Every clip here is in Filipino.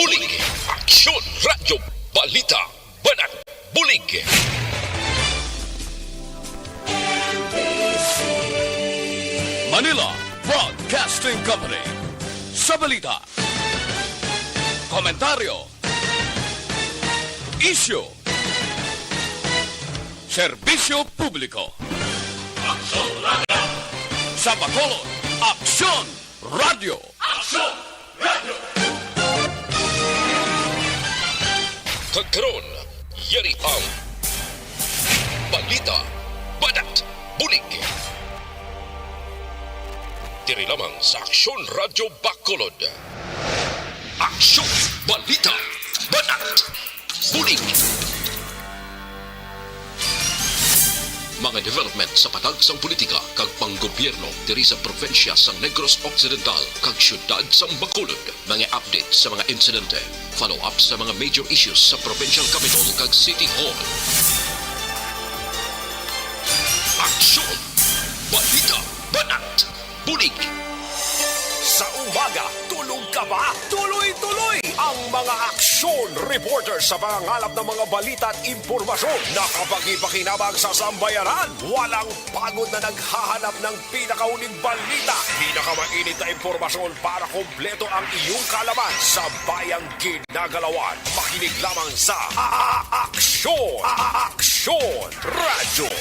Bulig, Aksyon, Radyo, Balita, Banat, Bulig. Manila Broadcasting Company. Sa balita, komentaryo, isyu, serbisyo publiko. Aksyon Radio. Sa Bacolod, Aksyon Radio. Aksyon Radio. Kagkaroon, yari ang Balita, Banat, Bulig. Diri lamang sa Aksyon Radyo Bacolod. Aksyon, Balita, Banat, Bulig. Mga development sa patagsang politika kag panggobyerno diri sa probinsya sa Negros Occidental kag syudad sa Bacolod. Mga update sa mga insidente, follow-up sa mga major issues sa provincial capital kag City Hall. Aksyon, Balita, Banat, Bulig. Sa umaga, tulog ka ba? Tuloy-tuloy ang mga aksyon reporter sa pangangalap ng mga balita at impormasyon na kapag-ipakinabang sa sambayanan. Walang pagod na naghahanap ng pinakauling balita. Pinakamainit na impormasyon para kompleto ang iyong kalaman sa bayang ginagalawan. Makinig lamang sa Aksyon! Aksyon Radyo!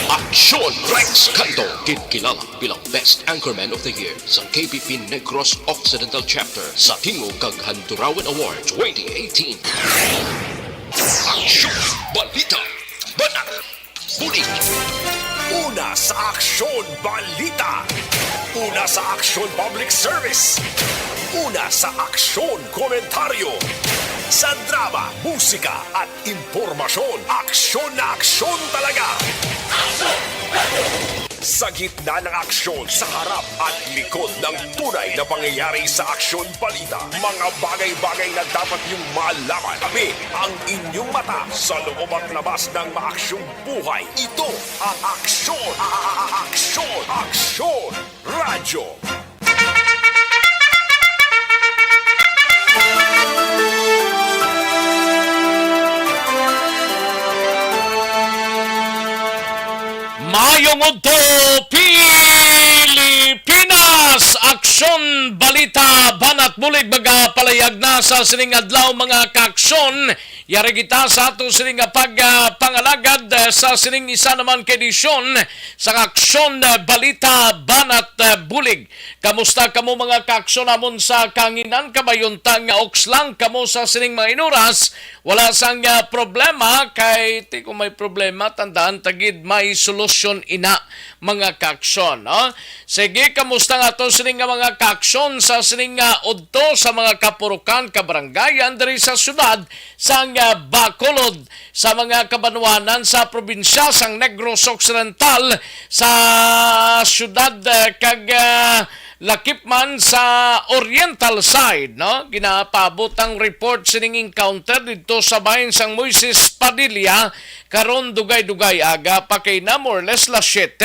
Aksyon Rex Canto, kilala bilang Best Anchorman of the Year sa KPP Negros Occidental Chapter sa Tingog kag Handurawan Award 2018. Aksyon, Balita, Banat, Bulig. Una sa Aksyon Balita. Una sa Aksyon Public Service. Una sa Aksyon Komentaryo. Sa drama, musika at impormasyon, aksyon na aksyon talaga. Sa gitna ng aksyon, sa harap at likod ng tunay na pangyayari sa Aksyon Balita, mga bagay-bagay na dapat niyong malaman. Kami ang inyong mata sa loob at labas ng maaksyong buhay. Ito ang Aksyon! Aksyon! Aksyon! Radyo! Mayong udto, Pilipinas! Aksyon, balita, banat, bulig, magapalayag na sa sining adlaw mga kaaksyon. Yari kita sa ato sining pagpangalagad sa sining isa naman kedisyon sa aksyon, balita, banat, bulig. Kamusta kamo mga kaaksyon amon sa kanginan kabayuntang okslang kamo sa sining mga inuras? Wala sang problema kay ti kung may problema tandaan tagid may solusyon ina mga kaaksyon. No? Sige, kamusta nga to sining mga kaaksyon sa sining udto sa mga kapurukan, kabrangayan diri sa syudad sang Bacolod, sa mga kabanwanan sa probinsya sang Negros Occidental, sa syudad kag lakip man sa oriental side, no? Ginapabot ang report sining encounter dito sa bahin sang Moises Padilla karon dugay-dugay aga pa kay na more or less las 7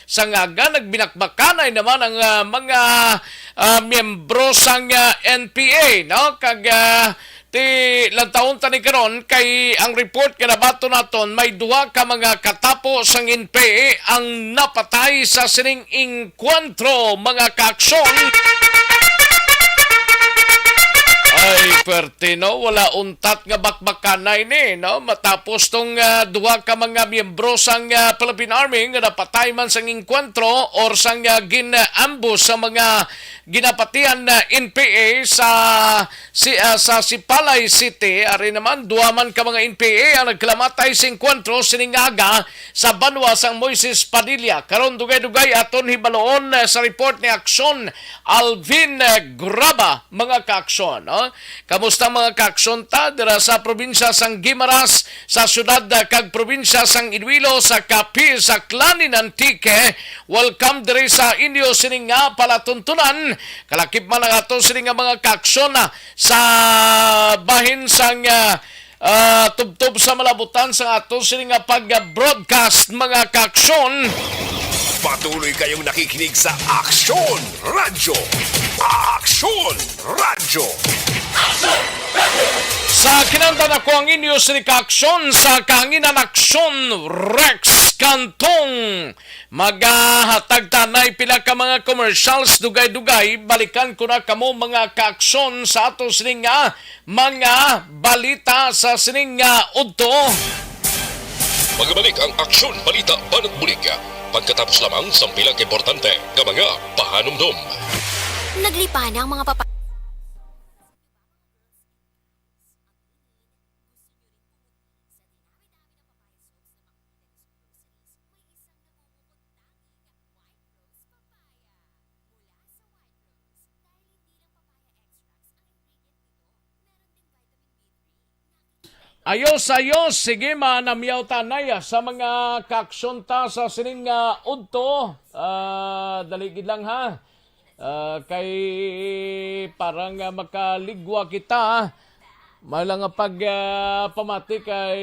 sa aga nagbinakbakanay naman ang mga miyembro sang NPA, no? Kag ti lantaon tani karon kay ang report kinabato naton may duha ka mga katapo sang NPA ang napatay sa sining engkwentro mga kaaksyon. Ay, pertino, wala untat nga bakbakanay ni, no? Matapos tong duha ka mga miyembro sang Philippine Army nga napatay man sang engkwentro or sang gin-ambush sa mga ginapatian na NPA sa Sipalay City. Ari naman, duha man ka mga NPA ang nagklamatay sa engkwentro siningaga sa banwa sang Moises Padilla. Karon dugay-dugay aton hibaloon sa report ni Aksyon Alvin Graba mga kaaksyon, no? Kamusta mga kaaksyon ta dira sa probinsya sang Guimaras, sa syudad kag probinsya sang Iloilo, sa Capi, sa Clanin Antique. Welcome diri sa inyo sining nga palatuntunan. Kalakip man ang ato sining nga mga kaaksyon sa bahin sang tubtob sa malabutan sa ato sining nga pag-broadcast mga kaaksyon. Patuloy kayong nakikinig sa Aksyon Radyo. Aksyon Radyo. Sa kinanta na ko ang inyo si Kaaksyon sa Kaanginan Aksyon Rex Kantong. Magahatag tanay pila ka mga commercials dugay-dugay. Balikan ko na kamo mga kaaksyon sa ato sining mga balita sa sining udto. Magbalik ang Aksyon Balita Banat Bulig. Pagkatapos lamang sa pilang importante ng mga pahanumdom. Naglipa na ang mga papa... Ayos, sige manamyaw tanay sa mga kaksyonta sa sining udto. Daligid lang ha. Kay parang makaligwa kita. Malang pamati kay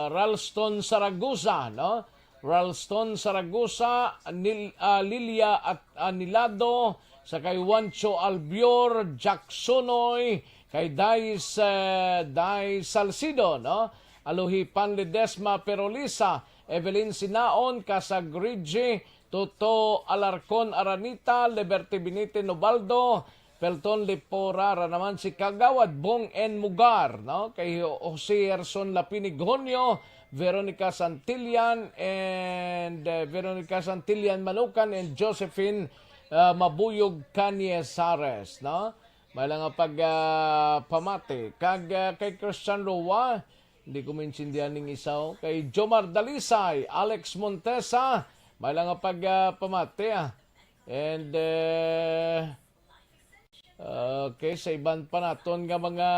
Ralston Saragosa, no? Ralston Saragosa, Lilia at Anilado, sa kay Juancho Albior, Jacksonoy, kay Dai Salcido, no? Aluhipan Ledesma Perolisa, Evelyn Sinaon, Casagrigi, Toto Alarcon Aranita, Liberty Benite Nobaldo, Pelton Lepora, naman si Kagawad Bong N. Mugar, no? Kay Jose Erson Lapinigonio, Veronica Santillan Manukan, and Josephine Mabuyog Canyesares, no? May lang pamati. Kay Christian Roa, hindi ko maintindihan ng isaw. Kay Jomar Dalisay, Alex Montesa, may lang pamati. And, okay, sa iban pa naton nga mga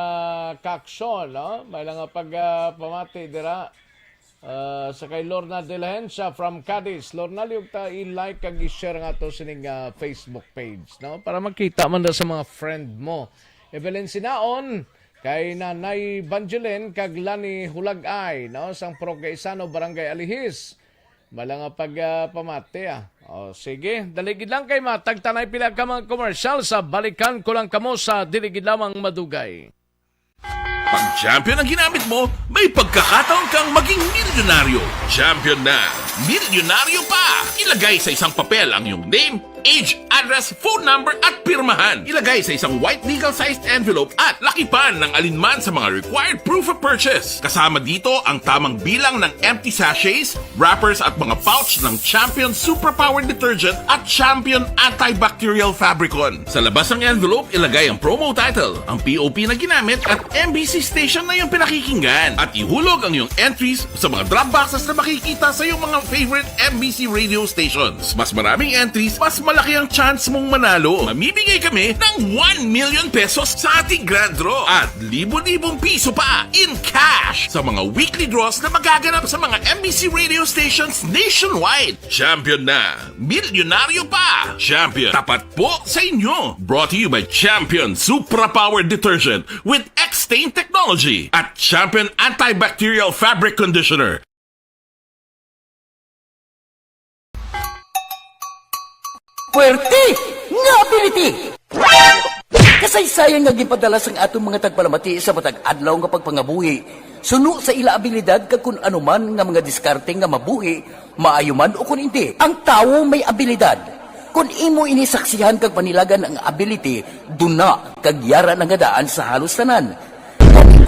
kaksyon, no? May lang pamati dira. Sa kay Lorna De La Hencia from Cadiz. Lorna, liog ta i-like kag i-share nga to sining Facebook page, no? Para makita man da sa mga friend mo. Evelyn Sinaon, kay Nanay Banjolin kag Lani Hulagay, no? Sang Progresano, Barangay Alihis. Malanga pamati. Sige, daligid lang kay matag tanay pila ka mga commercial sa balikan ko lang kamo sa diligid lamang madugay. Pag champion ang ginamit mo, may pagkakataon kang maging milyonaryo. Champion na, milyonaryo pa! Ilagay sa isang papel ang iyong name, age, address, phone number at pirmahan. Ilagay sa isang white legal-sized envelope at lakipan ng alinman sa mga required proof of purchase. Kasama dito ang tamang bilang ng empty sachets, wrappers at mga pouch ng Champion Superpower Detergent at Champion Antibacterial Fabricon. Sa labas ng envelope, ilagay ang promo title, ang POP na ginamit at MBC station na yung pinakikinggan. At ihulog ang iyong entries sa mga drop boxes na makikita sa iyong mga favorite MBC radio stations. Mas maraming entries, mas malaki ang chance mong manalo. Mamimigay kami ng 1 million pesos sa ating grand draw at libo-libong piso pa in cash sa mga weekly draws na magaganap sa mga MBC radio stations nationwide. Champion na, milyonaryo pa. Champion, tapat po sa inyo. Brought to you by Champion Superpower Detergent with X-Stain Technology at Champion Antibacterial Fabric Conditioner. Puwerte nga ability! Kasaysayan nga gipadala sang atong mga tagpalamati sa matag adlaw nga pagpangabuhi. Suno sa ila abilidad kag kun anuman nga mga diskarte nga mabuhi, maayo man o kun hindi. Ang tawo may abilidad. Kung imo inisaksihan kag panilagan ang ability, duna kag yara nga daan sa halos tanan.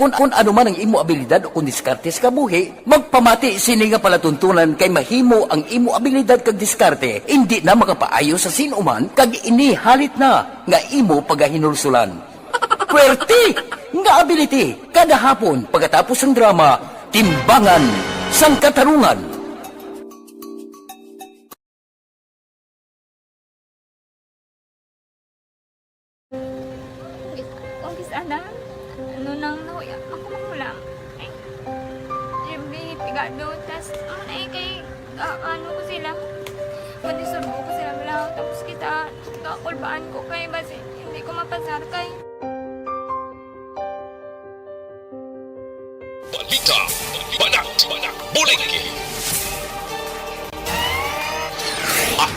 Kung ano man ang imo abilidad o kung diskarte sa kabuhi, magpamati sini nga palatuntunan kay mahimo ang imo abilidad kag diskarte, hindi na makapaayo sa sinuman kag inihalit na nga imo pagahinulsulan. Puwerte nga ability, kada hapon pagkatapos ng drama, Timbangan sang Katarungan. Sana, ano nang nauya, ako mangulang. Ay, siyempre, pigado, tas, kay, ano ko sila, manisurbo ko sila malaw, tapos kita, kakulbaan ko kay, basi, hindi ko mapasar kay. Balita, Banat, Bulig.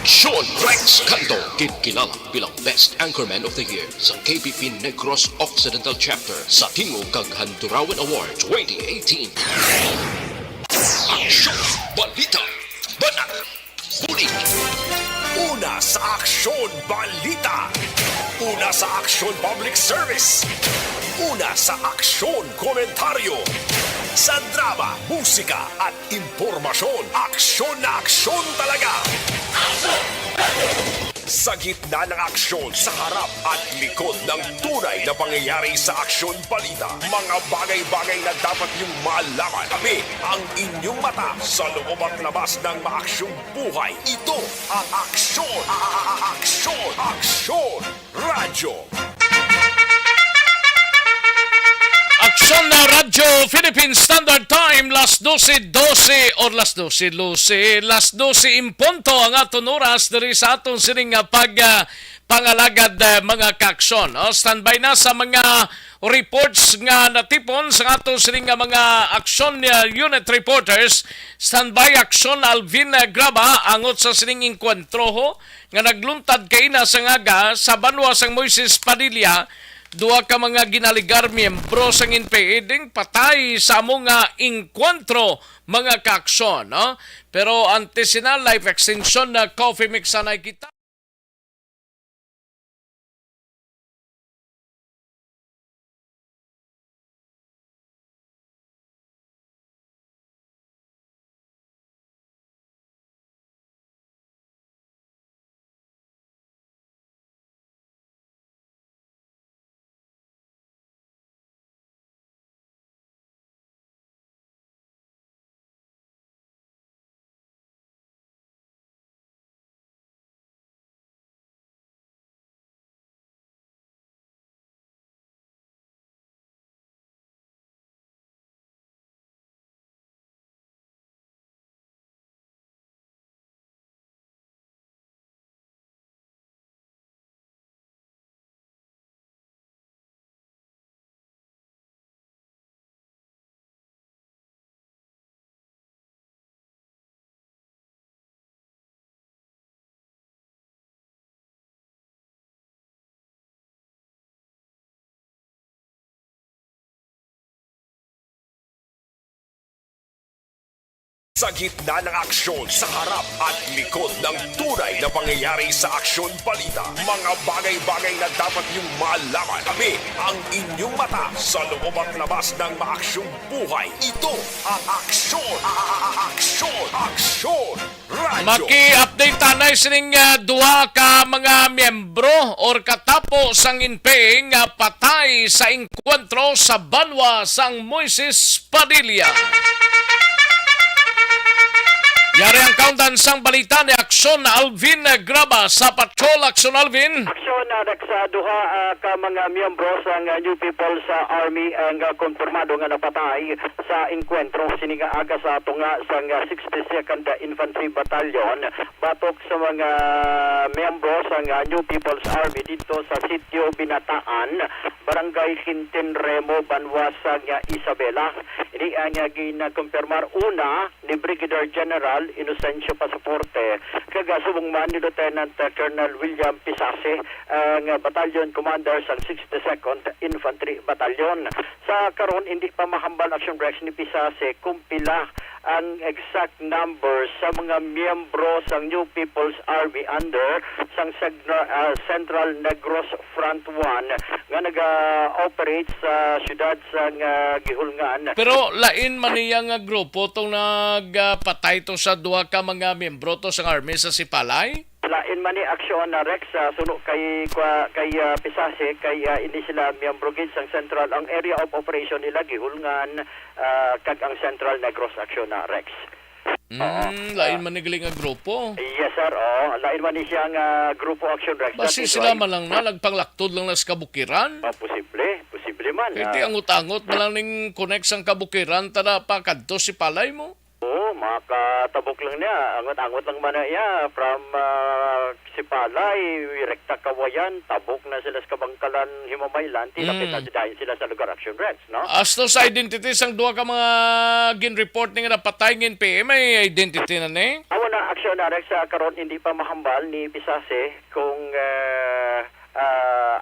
Sean Rex Canto, kinikilala bilang Best Anchorman of the Year sa KPP Negros Occidental Chapter sa Tingog kag Handurawan Award 2018. Aksyon, balita, banat, bulig. Una sa aksyon balita. Una sa aksyon public service. Una sa aksyon komentaryo. Sa drama, musika at impormasyon, aksyon na aksyon talaga. Sa gitna ng aksyon, sa harap at likod ng tunay na pangyayari sa aksyon balita, mga bagay-bagay na dapat niyong malaman. Kami ang inyong mata sa loob at labas ng maaksyong buhay. Ito ang aksyon, aksyon, aksyon, radyo. Aksyon na Radyo Philippine Standard Time, las 12:12 or las 12:12, las 12 impunto ang aton oras diri sa aton sining pangalagad mga kaaksyon. Standby na sa mga reports nga natipon sa aton sining mga aksyon unit reporters. Standby aksyon Alvin Graba angot sa sining inkwentro nga nagluntad kay na sa ngaga sa banwa sang Moises Padilla. Duha ka mga ginaligar miyembro sang NPA ding patay sa among inkwentro mga kaaksyon. No? Pero antes na life extension na coffee mix sanay kita. Sa gitna ng aksyon, sa harap at likod ng tunay na pangyayari sa aksyon balita, mga bagay-bagay na dapat niyong malaman. Kami ang inyong mata sa loob at labas ng maaksyong buhay. Ito ang aksyon, aksyon, aksyon, radyo. Maki-update tanay sining duha ka mga miyembro or katapo sang NPA nga patay sa inkwentro sa banwa sang Moises Padilla. Yari ang countdown sang balita ni Aksyon Alvin Graba sa Patrol. Aksyon Alvin. Aksyon na sa duha ka mga miyembro sa New People sa Army ang konfirmado nga napatay sa enkwentro sininga aga sa ato nga sa 62nd Infantry Battalion batok sa mga miyembro sa New People's Army dito sa Sitio Binataan, Barangay Quintin Remo, Banwa sa Isabela. Ini ang ginakonfirmar una ni Brigadier General Inocencio Pasaporte kagasubong man ni Lieutenant Colonel William Pisase ang Battalion Commander sa 62nd Infantry Battalion. Sa karon hindi pa mahambal action Rex ni Pisase kung pila ang exact number sa mga miyembro sa New People's Army under sang Central Negros Front 1 nga naga-operate sa syudad sa Gihulngan. Pero lain man niya nga grupo tong nagpatay to sa duha ka mga miyembro to sa army sa Sipalay? Lain man ni aksyon na Rex suno kay Pisase kay hindi sila miyembro gid sang Central ang area of operation nila Gihulngan kag ang Central Negros aksyon na Rex. Lain man ni nga grupo. Yes sir, lain man ni siya nga grupo action Rex. Basi sila man lang na nagpanglaktod lang na sa kabukiran. Posible man. Kaya angot-angot man lang ning connect sang kabukiran tada pa kadto si palay mo. Makatabok lang niya. Angot-angot lang man niya from Sipalay, Rekta Kawayan, tabok na sila sa Kabangkalan, Himamaylan, tilapit na sila sa lugar action Rex, no? Asto sa identity sang duha ka mga gin-report nga napatay ng PM, may identity na ni? Awa na Aksyon na sa karon hindi pa mahambal ni Pisase kung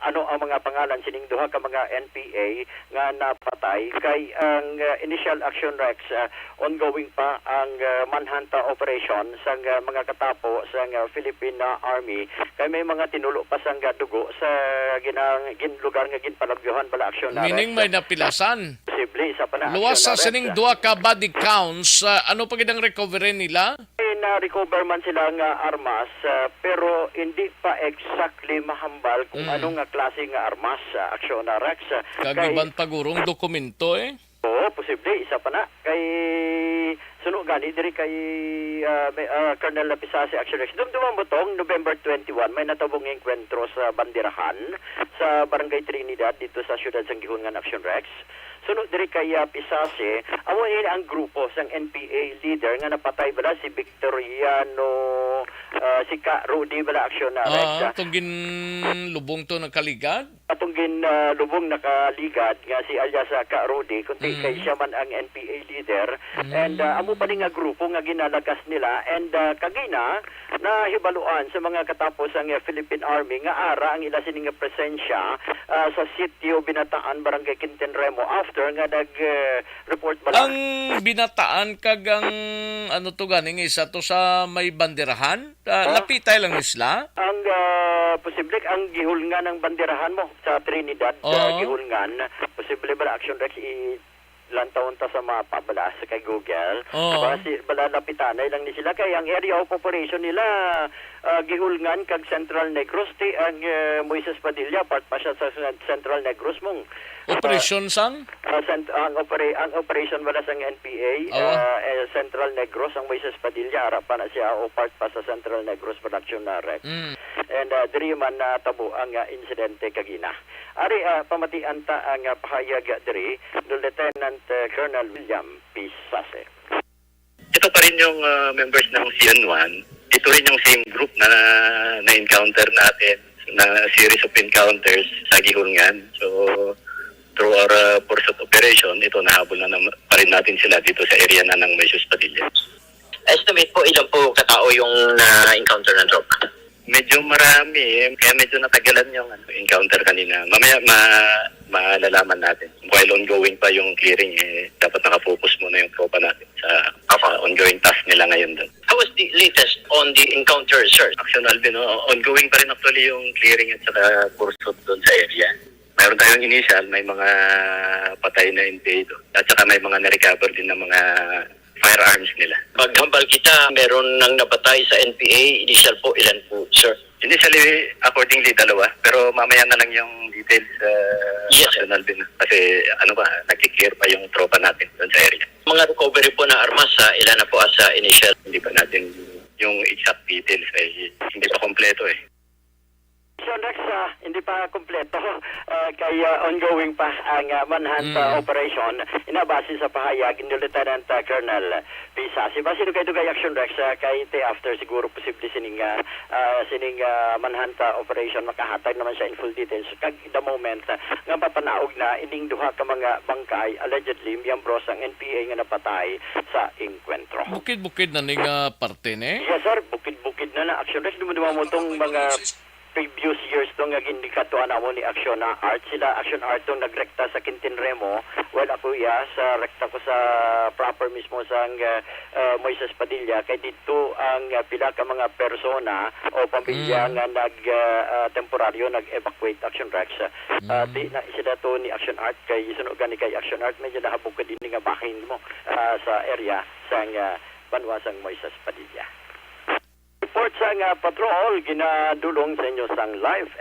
ano ang mga pangalan sining duha ka mga NPA nga napatay kay ang initial action Rex ongoing pa ang manhunt operation sa mga katapo sa Philippine Army kay may mga tinulo pa sang dugo sa lugar nga ginpalabyuhan bala aksyon na Meaning may napilasan. posible isa pa na Luwas sa aksyon na, sining Rex. duha ka body counts, ano pa gid ang recovery nila? Na-recover man sila nga armas pero hindi pa exactly mahambal kung ano nga klase nga armas aksyon na Rex. Kagiban pagurong dokumento Oo, posible isa pa na kay suno gani diri kay Colonel Lapisase Action Rex. Dumduman butong November 21 may natabong enkwentro sa Bandirahan sa Barangay Trinidad dito sa siyudad sang Gihungan Action Rex. Sunod diri kay Pisase, amo ini ang grupo sang NPA leader nga napatay bala si Victoriano si Ka Rudy bala aksyon na Rex. Itong ginlubong to ng kaligad? Atong lubong nakaligad nga si alias Ka Rudy kundi kay siya man ang NPA leader and amo pa ni nga grupo nga ginalagas nila and kagina na hibaluan sa mga katapos ang Philippine Army nga ara ang ila sining presensya sa sitio Binataan Barangay Quintinremo after nga report bala Ang binataan kagang ano to ganing isa to sa may banderahan? Lapitay lang isla? ang posible ang gihulngan ng banderahan mo sa Trinidad gihulngan posible ba action Rex ilang taon ta sa mapa bala sa kay Google bala lapitanay lang ni sila kay ang area of operation nila gihulngan kag Central Negros ang Moises Padilla part pa siya sa Central Negros mong Operation sang? ang operation wala sa NPA Central Negros ang Moises Padilla ara pa na siya o part pa sa Central Negros production na Rex and diri man natabo ang insidente kagina ari pamatian ta ang pahayag diri ni Lieutenant Colonel William Pisase. Ito pa rin yung members ng CN1. Ito rin yung same group na na-encounter natin na series of encounters sa Gihungan. So, through our pursuit operation, ito nahabol na pa rin natin sila dito sa area na ng Moises Padilla. Estimate po ilan po katao yung na-encounter ng tropa? Medyo marami, kaya medyo natagalan yung encounter kanina. Mamaya malalaman natin. While ongoing pa yung clearing, dapat nakafocus muna yung tropa natin sa ongoing task nila ngayon doon. How was the latest on the encounter, sir? Action Alvin, ongoing pa rin actually yung clearing at saka pursuit doon sa area. Mayroon tayong initial, may mga patay na NPA doon. At saka may mga na-recover din ng mga firearms nila. Paghambal kita, meron nang napatay sa NPA. Initial po, ilan po, sir? Initially, accordingly, 2. Pero mamaya na lang yung details Yes, sir. Action Alvin. Kasi nag-clear pa yung tropa natin doon sa area. Mga recovery po na armas, ilan na po sa initial? Hindi pa natin yung exact details hindi pa kompleto So next, hindi pa kompleto kaya ongoing pa ang manhunt operation inabase sa pahayag ni Lieutenant Colonel Pisasi. Base do kay action Rex kay after siguro posible sining manhunt operation makahatag naman siya in full details kag the moment nga papanaog na ining duha ka mga bangkay allegedly miyembros ang NPA nga napatay sa enkwentro. Bukid-bukid na ning parte ne? Yes sir, bukid-bukid na action Rex dumuduma mo tong mga previous years tong nga gindikatuan mo ni Action Art. Sila Action Art tong nagrekta sa Quintinremo. Well, ako sa rekta ko sa proper mismo sa Moises Padilla. Kay dito ang pila ka mga persona o pamilya nga temporaryo nag-evacuate Action Rex. Di na sila to ni Action Art kay sunugan ni kay Action Art medyo nahabog ka din nga bahin mo sa area sa banwasang Moises Padilla. Report sa patrol ginadulong sa inyo sang live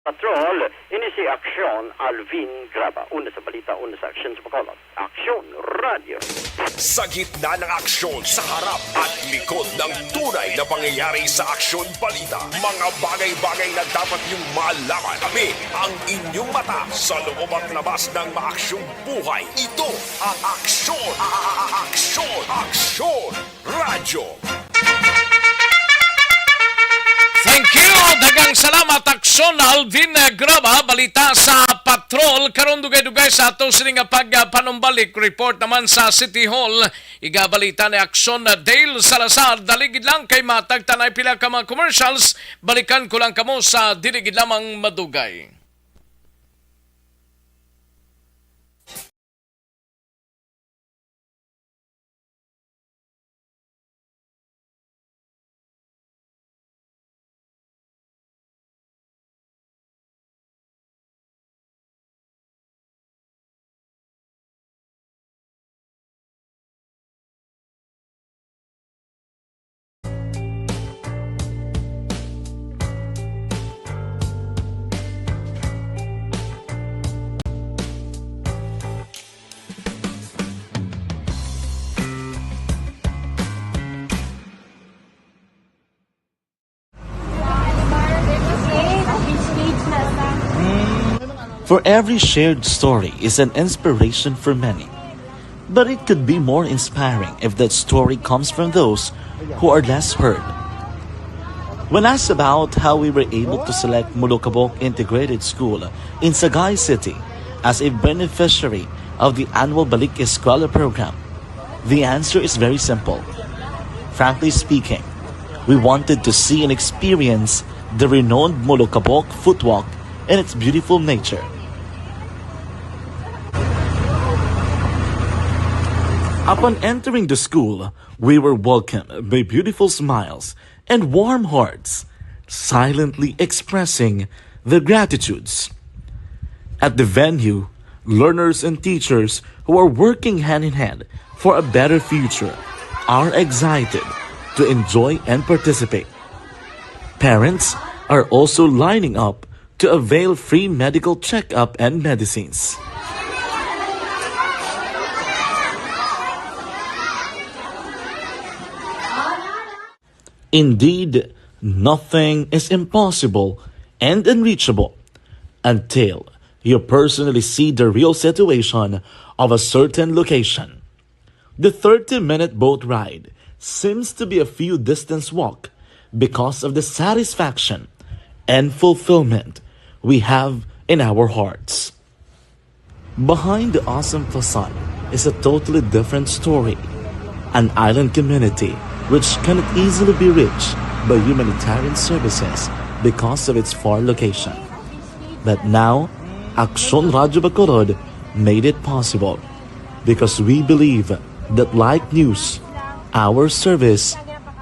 Patrol, ini si Aksyon Alvin Graba. Una sa balita, una sa aksyon sa Bacolod. Aksyon Radio. Sa gitna ng aksyon, sa harap at likod ng tunay na pangyayari sa Aksyon Balita. Mga bagay-bagay na dapat niyong malaman. Kami ang inyong mata sa loob at labas ng maaksyong buhay. Ito ang Aksyon! Aksyon! Aksyon! Radyo! Thank you! Dagang salamat, Aksyon Alvin Graba. Balita sa Patrol. Karon dugay-dugay sa ato sining pagpanumbalik. Report naman sa City Hall. Igabalita ni Aksyon Dale Salazar. Daligid lang kay matag tanay pila ka mga commercials. Balikan ko lang kamo sa diligid lamang madugay. For every shared story is an inspiration for many. But it could be more inspiring if that story comes from those who are less heard. When asked about how we were able to select Mulukabok Integrated School in Sagay City as a beneficiary of the annual Balik Eskwela program, the answer is very simple. Frankly speaking, we wanted to see and experience the renowned Mulukabok footwalk and its beautiful nature. Upon entering the school, we were welcomed by beautiful smiles and warm hearts, silently expressing their gratitudes. At the venue, learners and teachers who are working hand in hand for a better future are excited to enjoy and participate. Parents are also lining up to avail free medical checkup and medicines. Indeed, nothing is impossible and unreachable until you personally see the real situation of a certain location. The 30-minute boat ride seems to be a few distance walk because of the satisfaction and fulfillment we have in our hearts. Behind the awesome facade is a totally different story, an island community which cannot easily be reached by humanitarian services because of its far location. But now, Aksyon Radio Bacolod made it possible because we believe that like news, our service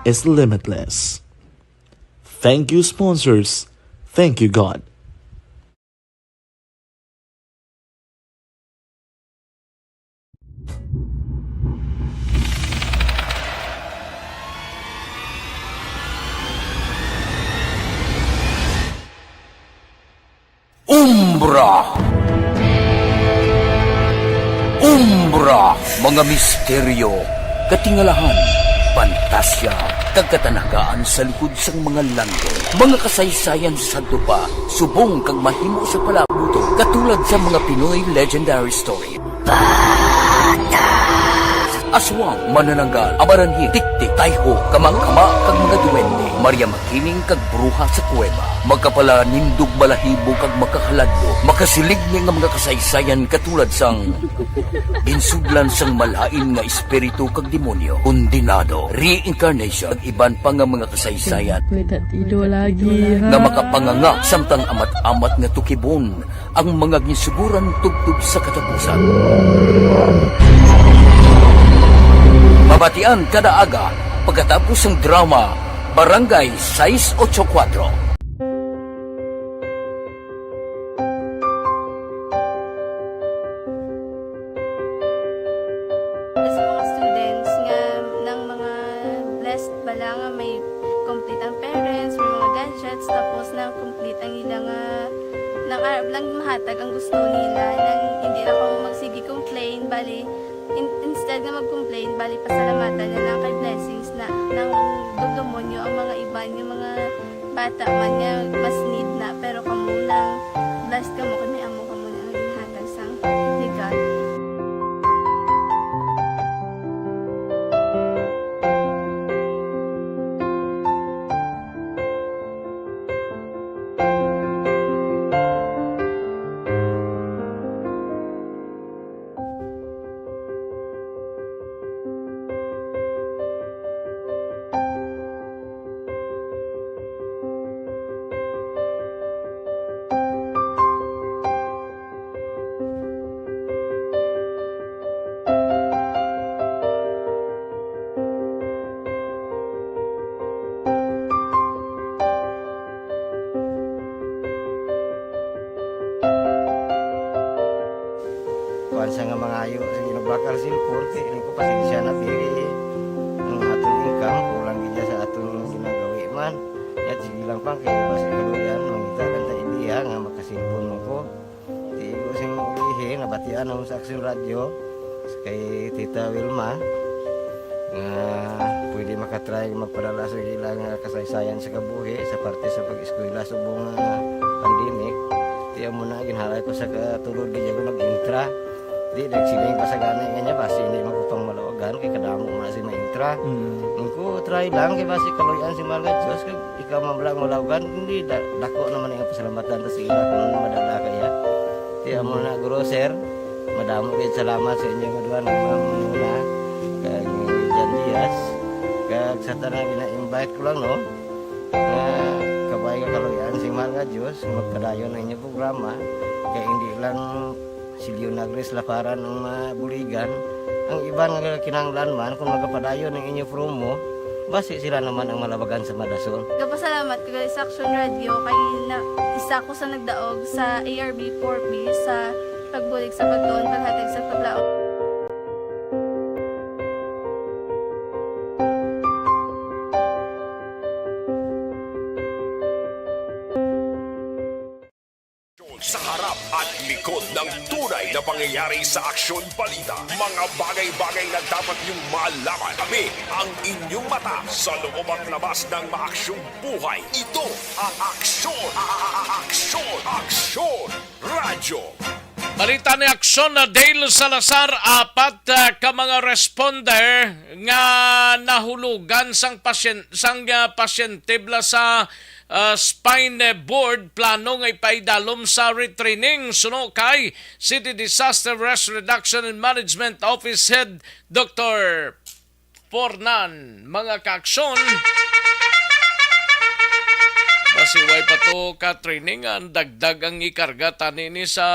is limitless. Thank you, sponsors. Thank you, God. Umbra! Umbra! Mga misteryo, katingalahan, pantasya, kagkatanagaan sa likod sang mga lando. Mga kasaysayan sa dupa, subong kag mahimo sa palabuto, katulad sa mga Pinoy legendary story. Aswang, manananggal, amaranhi, tiktik, tayho, kamang-kama, kag mga duwende, Maria Makining kag bruha sa kuweba, magkapala nindog balahibo kag makahaladlo, makasilig nga mga kasaysayan katulad sang binsudlan sang malain nga espiritu kag demonyo, kondinado, reincarnation, kag iban pa nga mga kasaysayan nga makapanganga samtang amat-amat nga tukibon ang mga ginsuguran tugtog sa katapusan. Mabatian kada aga pagkatapos ng drama Barangay 684. Sa mga students nga ng mga blessed bala nga may complete ang parents, may mga gadgets, tapos na complete ang ilang isang Arab lang mahatag ang gusto nila nang hindi na ako magsigi complain bali instead na mag-complain bali pasalamatan na lang kay blessings na nang dudumonyo ang mga iban yung mga bata man niya mas need na pero kamo lang blessed kamo kami amo kamo na naghatag sang ligat. Kuan sa nga mga ayo sa ginabakal silpon kay ko pasensya na diri ang atong income kulang gid sa atong ginagawi man ya sige lang pang kay basi kaluyan mangita kan ta idea nga makasilpon mo ko di ko sing ulihi nabatian ang sa Aksyon Radio kay Tita Wilma nga pwede makatry magpadala sa ilang kasaysayan sa kabuhi sa parte sa pag-eskwela subong pandemic di mo na ginhalay ko sa katulod di ko nag-intra di nagsiling pa sa gani nga niya basi hindi magupang malawagan kay kadamo mo na si maintra ko try lang kay basi kaluyan si mga Diyos kay ikaw mablang malawagan hindi dako naman ang pasalamatan ta sa ila kung madala kaya di mo na guro sir madamo kay salamat sa inyo nga duha ng mamuna kag Jan Diaz kag sa tanan ina-invite ko lang no kabay ka kaluyan si mga Diyos magpadayon ng inyong programa kay hindi lang si Leonagres laparan ng buligan ang iba nga kinanglan man kung magapadayon ng inyong promo basi sila naman ang malabagan sa Madasol. Nagpasalamat ko sa Aksyon Radio kay na isa ko sa nagdaog sa ARB 4B sa pagbulig sa pagtuon paghatag sa paglaom. Sa harap at likod ng tunay na pangyayari sa Aksyon Balita. Mga bagay-bagay na dapat niyong malaman. Kami ang inyong mata sa loob at labas ng maaksyong buhay. Ito ang Aksyon! Aksyon Radyo! Balita ni Aksyon na Dale Salazar, apat ka mga responder nga nahulugan sang pasyente bla sa spine board plano nga ipaidalom sa retraining suno kay City Disaster Risk Reduction and Management Office Head Dr. Fornan. Mga kaaksyon Basiway pa to ka training ang dagdag ang ikarga tanini sa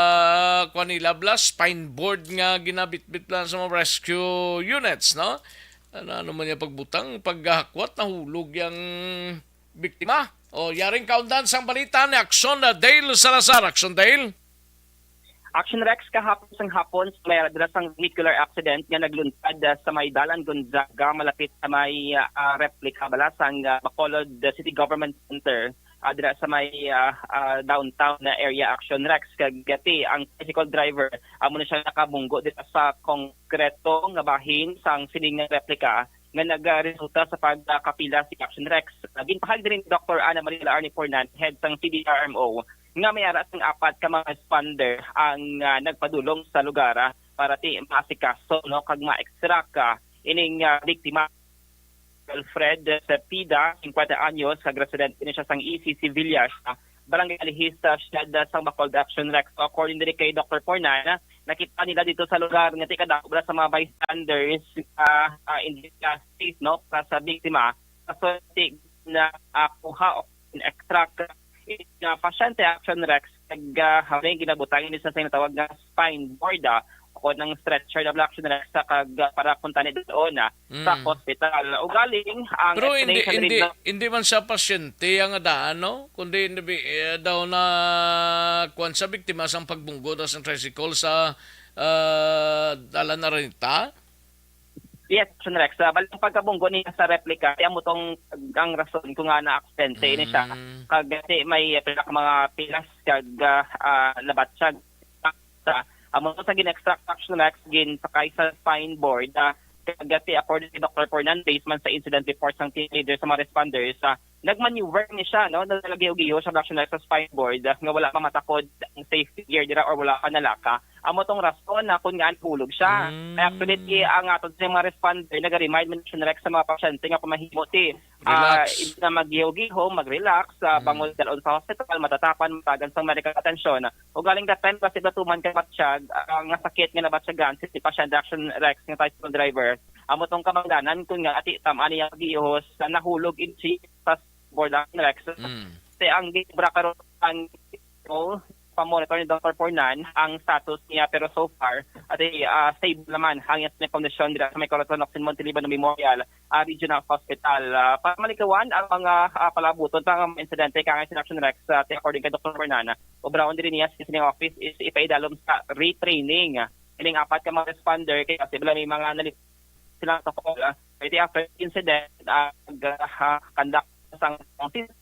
kanila bla spine board nga ginabitbit lang sa mga rescue units, no? Ano man yung pagbutang, paghakwat, nahulog yung biktima. O yaring kaundan sang balita ni Aksyon Dale Salazar. Aksyon Dale. Action Rex kahapon sang hapon may sang vehicular accident nga nagluntad sa may Dalan Gonzaga malapit sa may replica bala sang Bacolod City Government Center dira sa may downtown na area. Action Rex kagati ang tricycle driver amo na siya nakabunggo dito sa konkreto nga bahin sang sining nga replica nga nagresulta sa pagkapila si Action Rex. Ginpahag din ni Dr. Ana Maria Arnie Fornan, head sang CDRMO, nga may aras ng apat ka mga responder ang nagpadulong sa lugar para ti maasikaso no kag ma-extract ining biktima. Alfred Cepida, 50 anyos, kag resident din siya sang ECC Villas, barangay Alihista, siyad sang Bacolod. Action Rex. According din kay Dr. Fornan, nakita nila dito sa lugar nga tikadakobra sa mga bystanders in this case no sa biktima so na kuha o extract pasyente. Action Rex habang ginabutang ini sa tinatawag na spine board o ng stretcher na Action Rex para punta ni doon sa hospital. O galing ang pero hindi man sa pasyente ang daan, no? Kundi daw na kuan sa biktima sa pagbunggo sa tricycle sa dala na rin ta? Yes, Action Rex. Balang pagkabunggo niya sa replika, kaya mo tong ang rason kung nga na-aksidente ini siya. Kagati may mga pilas kag labat siya. Amo sa gin-extract Action Rex gin sakay sa spine board. Kagati according to Dr. Pornan, based man sa incident report ng team leader sa mga responders, nagmaneuver ni siya, no? Nalagay-ugiyo sa Action Rex sa spine board nga wala pa matakod ang safety gear dira or wala pa nalaka. Amo tong rason na kung nga hulog siya. Actually, ang aton sa mga responder, nag-remind mo Action Rex sa mga pasyente nga kung mahimo ti. Relax. Na mag-giho, mag-relax, bangol dalon sa hospital, matatapan, matagan sa medical attention. O galing that time kasi batuman kay Batsyag, nga sakit nga nabatsagan, si pasyente Action Rex, nga tricycle driver. Amo tong kamangdanan kung nga ati tamaan niya mag-giho sa nahulog in sa board Action Rex. Kasi ang gibra karon ang pamonitor ni Dr. Pornan ang status niya pero so far at stable naman ang iyang kondisyon dito sa may Corazon-Oxin Montiliban Memorial Regional Hospital. Para malikawan ang mga palabuton pang insidente kang Action Rex according kay Dr. Pornan, obraon din niya sa sining office is ipaidalom sa retraining. Ining apat ka mga responder kaya sila may mga nalit silang tokol. Iti after incident conduct sang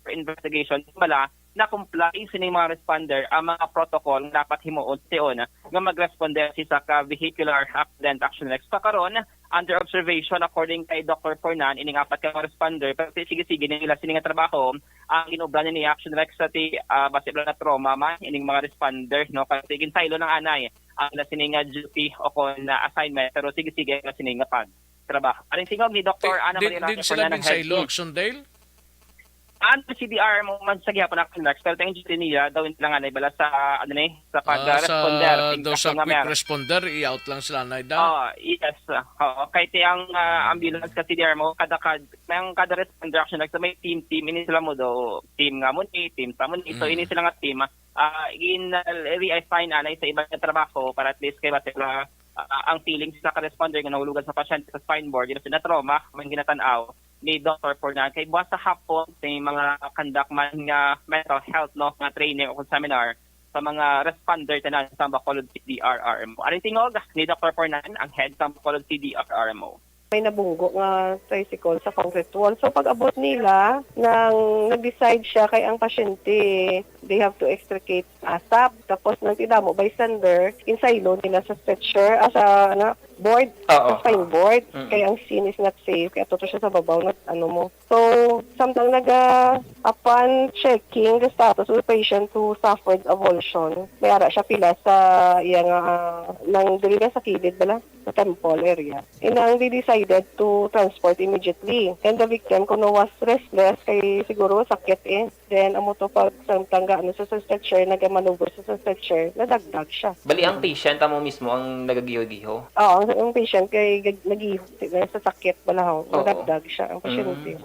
investigation bala na comply sining mga responder ang mga protocol nga dapat himuon tion nga mag-responder sa vehicular accident Action Rex karon under observation according kay Dr. Pornan ining apat ka mga responder pero sige-sige nila sining nga trabaho ang inobra ni Action Rex sa base na trauma man ining mga responder no kasi ginsaylo ng anay ang sining nga duty o kon na assignment pero sige-sige na sining nga pag trabaho. Aring tingog ni Dr. Ana Maria Din sila din sa ilo, Action Dale? Ang CDR mo man sa gihapon Action Rex pero tayong duty niya daw lang anay bala sa sa pag-responder daw sa quick responder i-out lang sila na daw. Yes. Kay ang ambulance ka CDR mo kada responder Action Rex may team ini sila mo do team nga mo team sa mo so ini sila nga team in reassign anay sa ibang trabaho para at least kay sila ang feelings sa ka-responder nga nahulugan sa pasyente sa spine board yun na trauma man ginatanaw ni Dr. Pornan kay buwas sa hapon sa mga conduct man nga mental health no nga training o seminar sa mga responder tanan sa Bacolod CDRRMO. Aring tingog ni Dr. Pornan ang head sa Bacolod CDRRMO. May nabunggo nga tricycle sa concrete wall. So pag-abot nila, nang nag-decide siya kay ang pasyente, they have to extricate asap. Tapos nang tinamo bystander, insaylo nila sa stretcher, sa board, spine board. Kaya ang scene is not safe. Kaya toto siya sa babaw na mo. So, samtang upon checking the status of the patient who suffered avulsion, may ara siya pila sa iyang nang dili na sa kilid bala sa temple area. Ang they decided to transport immediately. And the victim kuno was restless kay siguro sakit Then amo to pag samtang sa stretcher nagamanuver sa stretcher, nadagdag siya. Bali ang patient mo mismo ang nagagiho-giho. Oo, ang patient kay nagiho sa sakit balahaw, nadagdag siya ang pasyente.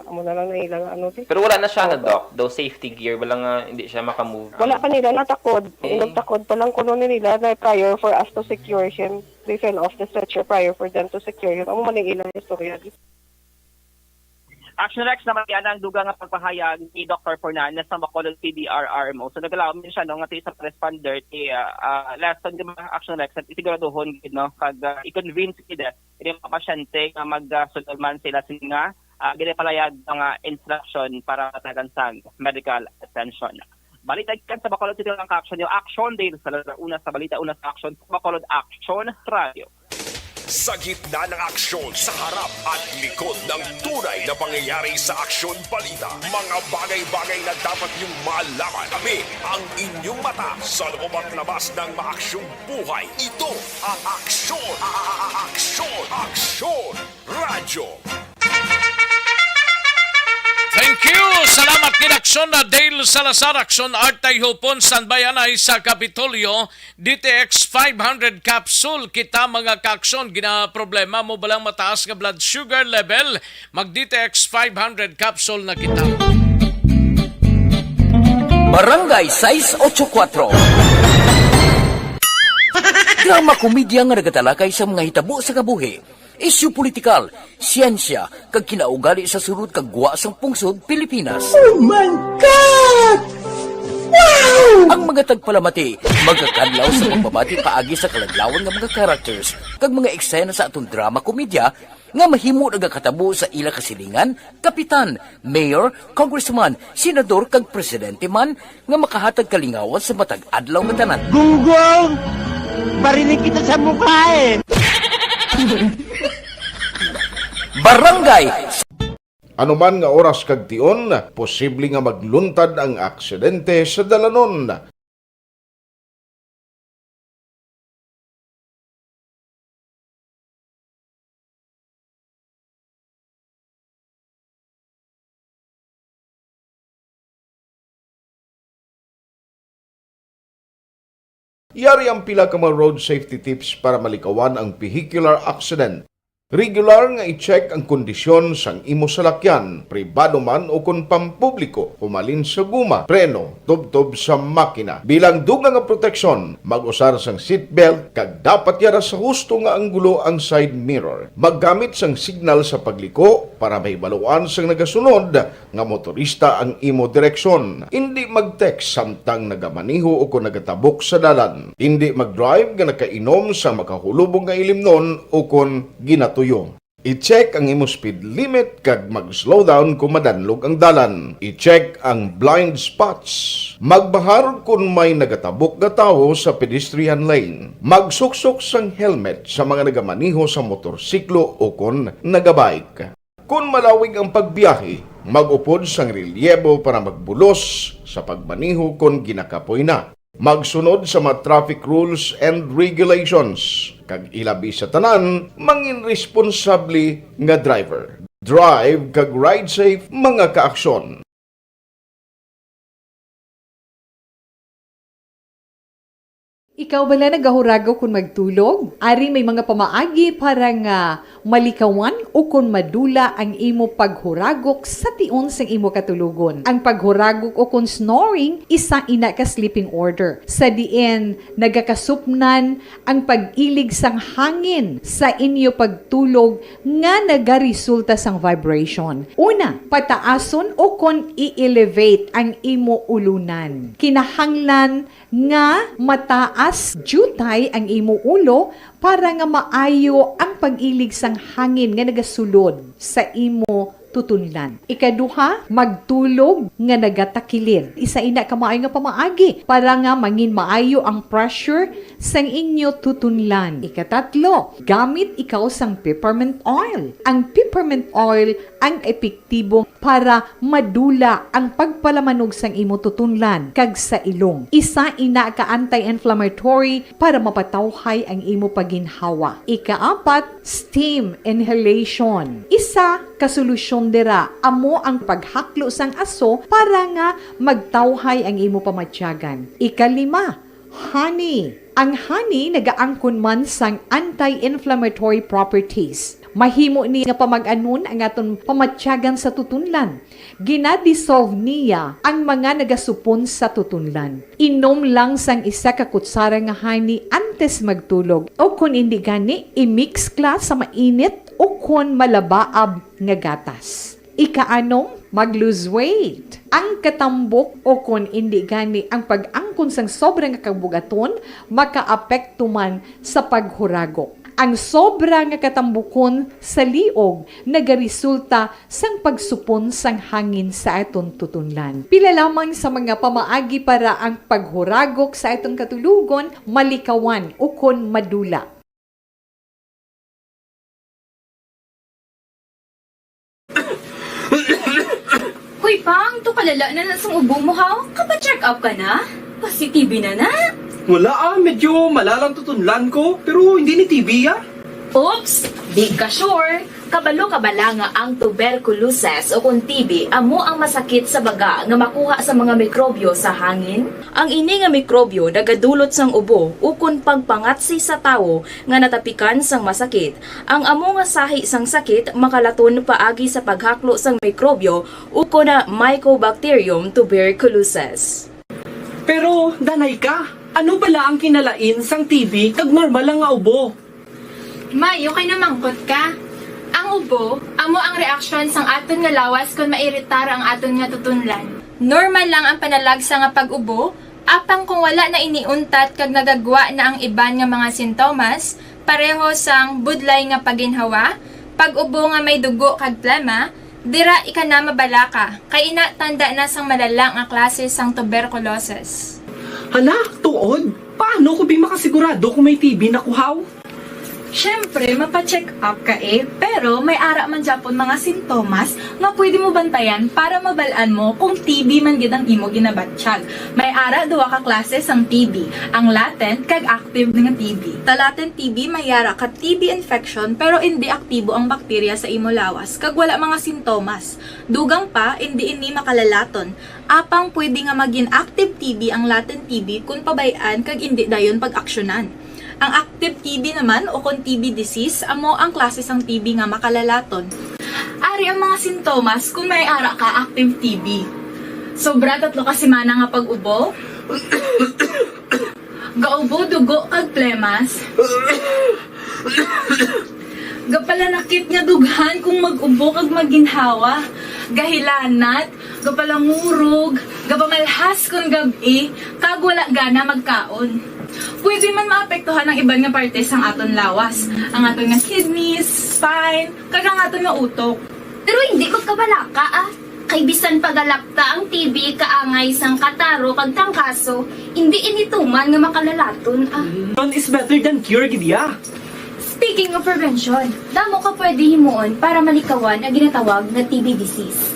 Amo na lang na ilang Pero wala na siya na doc, though safety gear wala nga hindi siya makamove. Wala pa nila natakod. Nagtakod pa lang kuno nila na prior for us to secure him. They fell off the stretcher prior for them to secure him. Amo man ilang istorya. Action Rex naman yan ang dugang nga pagpahayag ni Dr. Pornan sa Bacolod CDRRMO. So nagalaw min siya nga sa responder lesson di ba Action Rex at isiguraduhon no kag i-convince kita ini mga pasyente nga magsulman sila nga ginapalayag nga instruction para matagan sa medical attention. Balita kan sa Bacolod City ng Action yung Action Day sa una sa balita una sa Action Bacolod Action Radio. Sa gitna ng aksyon, sa harap at likod ng tunay na pangyayari sa Aksyon Balita. Mga bagay-bagay na dapat niyong malaman. Kami ang inyong mata sa loob at labas ng maaksyong buhay. Ito ang Aksyon! Aksyon! Aksyon! Radyo! Thank you! Salamat kay Aksyon na Dale Salazar, Aksyon Artay Hupon, Sanbayanay sa Kapitolyo, DTX 500 capsule. Kita mga ka-aksyon, gina-problema mo balang mataas nga blood sugar level, mag-DTX 500 capsule na kita. Barangay 684 Drama komedya nga nagatalakay sa mga hitabo sa kabuhi. Isyu politikal, siyensya, kag kinaugali sa surut kag guwa sang pungsod Pilipinas. Oh my God! Ang mga tagpalamati magkakadlaw sa pagbabati paagi sa kalaglawan nga mga characters kag mga eksena sa atong drama komedya nga mahimo nagakatabo sa ila kasilingan, kapitan, mayor, congressman, senador kag presidente man nga makahatag kalingawan sa matag adlaw nga tanan. Gunggong! Barinig kita sa mukha eh! Barangay Anuman nga oras kag tion, posible nga magluntad ang aksidente sa dalanon. Yari ang pila ka mga road safety tips para malikawan ang vehicular accident. Regular nga i-check ang kondisyon sang imo salakyan, pribado man o kung pampubliko, humalin sa guma, preno, tubtob sa makina. Bilang dugang nga proteksyon, mag-usar sang seatbelt, kag dapat yara sa husto nga anggulo ang side mirror. Maggamit sang signal sa pagliko para mahibaluan sang nagasunod nga motorista ang imo direksyon. Hindi mag-text samtang nagamaniho o kung nagatabok sa dalan. Hindi mag-drive nga nakainom sa makahulubong nga ilimnon o kung ginato I-check ang imo speed limit kag mag-slow down kung madanlog ang dalan. I-check ang blind spots. Magbahar kung may nagatabok na tao sa pedestrian lane. Magsuksok sang helmet sa mga nagamaniho sa motorsiklo o kung nagabike. Kung malawig ang pagbiyahe, mag-upod sang relyebo para magbulos sa pagmaniho kung ginakapoy na. Magsunod sa mga traffic rules and regulations. Kag ilabi sa tanan, mangin responsable nga driver. Drive kag ride safe mga kaaksyon. Ikaw bala nagahuragaw kung magtulog? Ari may mga pamaagi para nga malikawan o kung madula ang imo paghuragok sa tion sang imo katulugon. Ang paghuragok o kung snoring, isa ina ka sleeping order. Sa diin, nagakasupnan ang pag-ilig sang hangin sa inyo pagtulog nga nagaresulta sang vibration. Una, pataason o kung i-elevate ang imo ulunan. Kinahanglan nga mataas jutay ang imo ulo para nga maayo ang pag-ilig sang hangin nga nagasulod sa imo tutunlan. Ikaduha, magtulog nga nagatakilid. Isa ina ka maayo nga pamaagi para nga mangin maayo ang pressure sang inyo tutunlan. Ikatatlo, gamit ikaw sang peppermint oil. Ang peppermint oil ang epektibo para madula ang pagpalamanog sang imo tutunlan kag sa ilong. Isa ina ka anti-inflammatory para mapatawhay ang imo paginhawa. Ikaapat, steam inhalation. Isa ka solusyon dira amo ang paghaklo sang aso para nga magtawhay ang imo pamatyagan. Ikalima, honey. Ang honey nagaangkon man sang anti-inflammatory properties. Mahimo ni nga pamag-anon ang aton pamatyagan sa tutunlan. Ginadissolve niya ang mga nagasupon sa tutunlan. Inom lang sang isa ka kutsara nga honey antes magtulog. O kung hindi gani, i-mix class sa mainit o kung malabaab nga gatas. Ikaanong, mag-lose weight. Ang katambok o kung hindi gani ang pag-angkon sang sobrang kabugaton, maka-apekto man sa paghuragok. Ang sobra nga katambukon sa liog nagaresulta sang pagsupon sang hangin sa aton tutunlan. Pila lamang sa mga pamaagi para ang paghuragok sa aton katulugon malikawan o kon madula. Hoy Pang, to kalala na sa ubo mo ha? Kapa-check up ka na? Positive na na? Wala medyo malalang tutunlan ko, pero hindi ni TB Oops! Di ka sure. Kabalo kabala nga ang tuberculosis o kung TB amo ang masakit sa baga nga makuha sa mga mikrobyo sa hangin. Ang ini nga mikrobyo nagadulot sang ubo o kung pagpangatsi sa tawo nga natapikan sang masakit. Ang amo nga sahi sang sakit makalaton paagi sa paghaklo sang mikrobyo o kung na Mycobacterium tuberculosis. Pero, danay ka, ano bala ang kinalain sang TB kag normal lang nga ubo? May, okay na mangkot ka. Ang ubo, amo ang reaksyon sang aton nga lawas kung mairitar ang aton nga tutunlan. Normal lang ang panalagsa nga pag-ubo, apang kung wala na iniuntat kag nagagwa na ang iban nga mga sintomas, pareho sang budlay nga paginhawa, pag-ubo nga may dugo kag plema, dira ika na mabalaka, kay ina tanda na sang malalang nga klase sang tuberculosis. Hala, tuod? Paano ko makasigurado kung may TB na kuhaw? Siyempre, mapacheck up ka pero may ara man Japon mga sintomas nga pwede mo bantayan para mabalaan mo kung TB man gid ang imo ginabatsyag. May ara duwa ka klase sang TB, ang latent kag active nga TB. Ta latent TB may ara ka TB infection pero hindi aktibo ang bakterya sa imo lawas kag wala mga sintomas. Dugang pa hindi makalalaton. Apang pwede nga maging active TB ang latent TB kung pabayaan kag hindi dayon pag-aksyonan. Ang active TB naman o kung TB disease, amo ang klase sang TB nga makalalaton. Ari ang mga sintomas kung may ara ka active TB. Sobra 3 ka semana nga pag-ubo, gaubo, dugo, kag plemas, gapalanakit nga dughan kung mag-ubo kag maginhawa, gahilanat, gapalangurog, gapamalhas kung gabi, kag wala gana magkaon. Pwede man maapektuhan ang iban nga parte sang aton lawas, ang aton nga kidneys, spine, kag ang aton nga utok. Pero hindi ko kabalaka Kay bisan pagalakta ang TB kaangay sang kataro kag tangkaso, hindi inituman nga makalalaton None is better than cure, gidya. Speaking of prevention, damo ka pwede himuon para malikawan ang ginatawag na TB disease.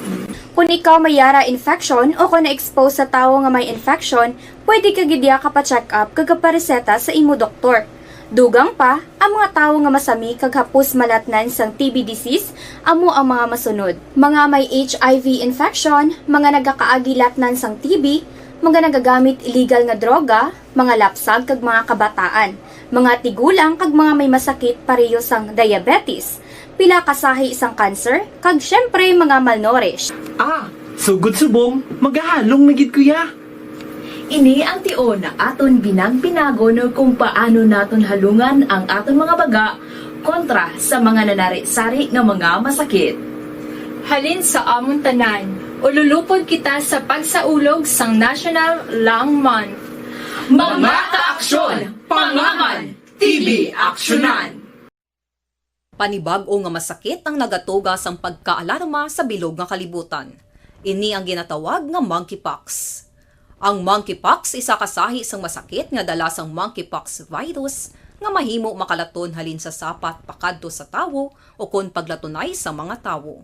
Kung ikaw may yara infection o kung na-expose sa tao nga may infection, pwede ka gidya ka pa-check up kag pareseta sa imo doktor. Dugang pa, ang mga tao nga masami kag hapos malatnan sang TB disease, amo ang mga masunod. Mga may HIV infection, mga nagakaagilatnan sang TB, mga nagagamit illegal nga droga, mga lapsag kag mga kabataan, mga tigulang kag mga may masakit pareho sang diabetes, pila kasahi isang cancer, kag syempre mga malnourished. Sugod subong, magahalong nagid kuya. Ini ang tion na aton binag-binago no kung paano naton halungan ang aton mga baga kontra sa mga nanari-sari nga mga masakit. Halin sa amon tanan, ululupod kita sa pagsaulog sang National Lung Month. Mga kaaksyon, pangaman, TB aksyonan. Panibag-o nga masakit ang nagatuga sang pagkaalarma sa bilog nga kalibutan. Ini ang ginatawag nga monkeypox. Ang monkeypox isa kasahi sang masakit nga dala sang monkeypox virus nga mahimo makalaton halin sa sapat pakadto sa tawo o kon paglatunay sa mga tawo.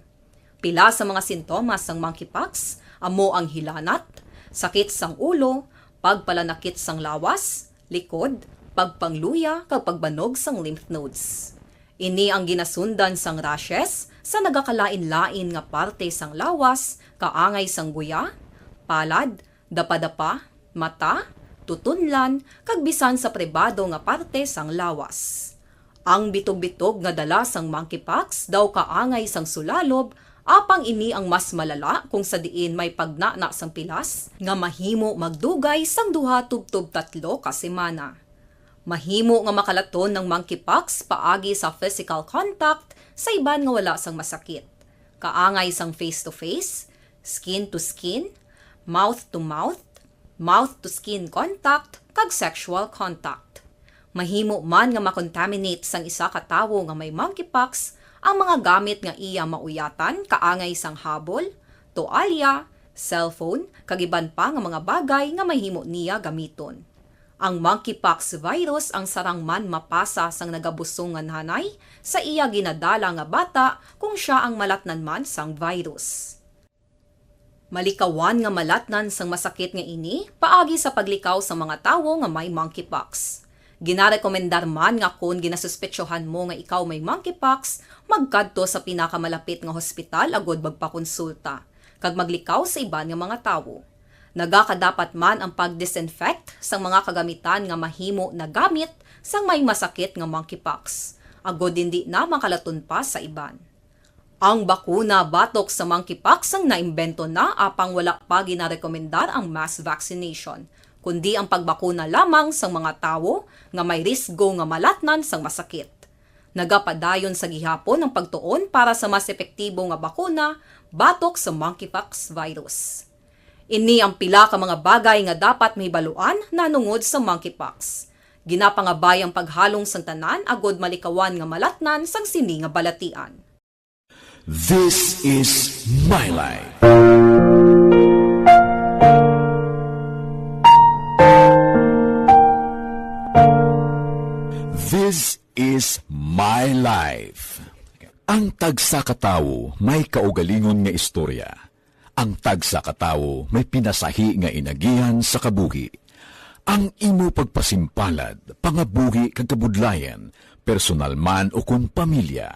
Pila sa mga sintomas sang monkeypox amo ang hilanat, sakit sang ulo, pagpalanakit sang lawas, likod, pagpangluya kag pagbanog sang lymph nodes. Ini ang ginasundan sang rashes sa nagakalain-lain nga parte sang lawas, kaangay sang guya, palad, dapadapa, mata, tutunlan, kag bisan sa pribado nga parte sang lawas. Ang bitog-bitog nga dala sang monkeypox daw kaangay sang sulalob, apang ini ang mas malala kung sa diin may pagnana sang pilas nga mahimo magdugay sang 2 tubtob 3 ka semana. Mahimo nga makalaton ng monkeypox paagi sa physical contact sa iban nga wala sang masakit. Kaangay sang face-to-face, skin-to-skin, mouth-to-mouth, mouth-to-skin contact, kag sexual contact. Mahimo man nga makontaminate sang isa ka tawo nga may monkeypox ang mga gamit nga iya mauyatan kaangay sang habol, toalya, cellphone, kag iban pa nga mga bagay nga mahimo niya gamiton. Ang monkeypox virus ang sarang man mapasa sang nagabusong nga nanay sa iya ginadala nga bata kung siya ang malatnan man sang virus. Malikawan nga malatnan sang masakit nga ini paagi sa paglikaw sa mga tawo nga may monkeypox. Ginarekomendar man nga kung ginasuspetsyohan mo nga ikaw may monkeypox, magkadto sa pinakamalapit nga hospital agod magpakonsulta, kag maglikaw sa iban nga mga tawo. Nagakadapat man ang pag-disinfect sa mga kagamitan nga mahimo na gamit sang may masakit nga monkeypox, agod hindi na makalaton pa sa iban. Ang bakuna batok sa monkeypox ang naimbento na apang wala pa ginarekomendar ang mass vaccination, kundi ang pagbakuna lamang sa mga tawo nga may risgo nga malatnan sang masakit. Nagapadayon sa gihapon ang pagtuon para sa mas epektibo nga bakuna batok sa monkeypox virus. Ini ang pila ka mga bagay nga dapat mahibaluan nanungod sa monkeypox. Ginapangabay ang paghalong sang tanan agod malikawan nga malatnan sang sini nga balatian. This is my life. This is my life. Ang tagsa katawo may kaugalingon nga istorya. Ang tagsa katawo may pinasahi nga inagihan sa kabuhi. Ang imo pagpasimpalad, pangabuhi kag kabudlayan, personal man o kun pamilya,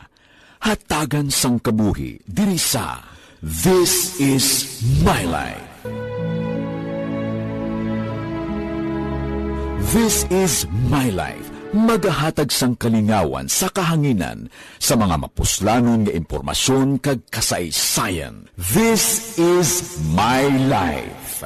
hatagan sang kabuhi diri sa This is my life. This is my life. Magahatag sang kalingawan sa kahanginan sa mga mapuslanon nga impormasyon kag kasaysayan. This is my life.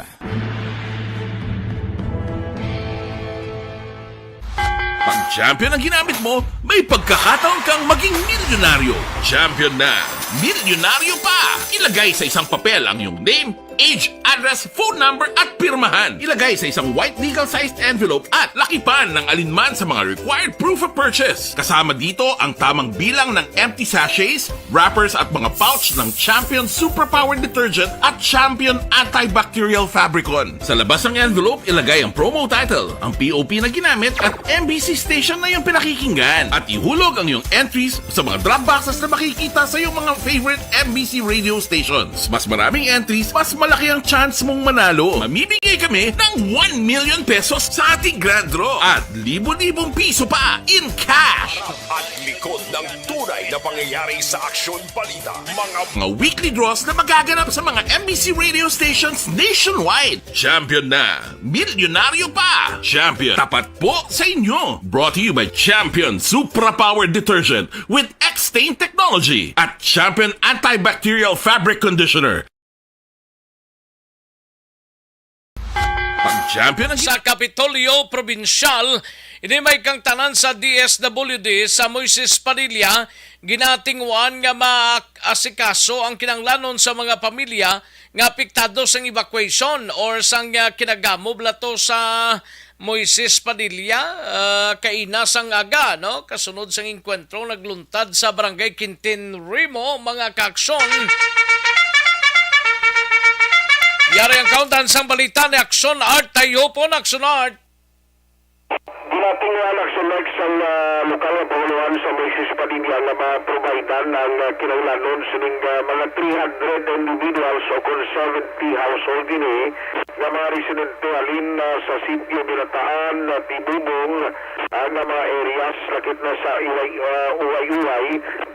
Pag champion ang ginamit mo, may pagkakataon kang maging milyonaryo. Champion na! Milyonaryo pa! Ilagay sa isang papel ang iyong name, age, address, phone number at pirmahan. Ilagay sa isang white legal-sized envelope at lakipan ng alinman sa mga required proof of purchase. Kasama dito ang tamang bilang ng empty sachets, wrappers at mga pouch ng Champion Superpower Detergent at Champion Antibacterial Fabricon. Sa labas ng envelope, ilagay ang promo title, ang POP na ginamit at MBC station na iyong pinakikinggan. At ihulog ang iyong entries sa mga drop boxes na makikita sa iyong mga favorite MBC radio stations. Mas maraming entries, mas malaki ang chance mong manalo. Mamimigay kami ng 1 million pesos sa ating grand draw at libo-libong piso pa in cash. At likod ng tunay na pangyayari sa aksyon balita. Mga weekly draws na magaganap sa mga MBC radio stations nationwide. Champion na! Milyonaryo pa! Champion, tapat po sa inyo! Brought to you by Champion Superpower Detergent with X-Stain Technology at Champion Antibacterial Fabric Conditioner. Champion sa Kapitolyo Provincial, ini may kang tanan sa DSWD sa Moises Padilla, ginatingwan nga maasikaso ang kinanglanon sa mga pamilya nga apektado sa evacuation or sang kinagamo blato sa Moises Padilla kaina sang aga, no? Kasunod sang enkwentro nagluntad sa Barangay Quintin Rimo, mga kaaksyon. Yari ang kauntan sang balita ni Action Art. Tayo po na Action Art. Ginatingnan Action Art sang lokal na panguluhan sa Moises Padilla na ma-providean ng kinaunanon sining mga 300 individuals o kung 70 household din nga mga residente alin sa Sitio Binataan, Tibubong, nga mga areas lakit na sa Uway-Uway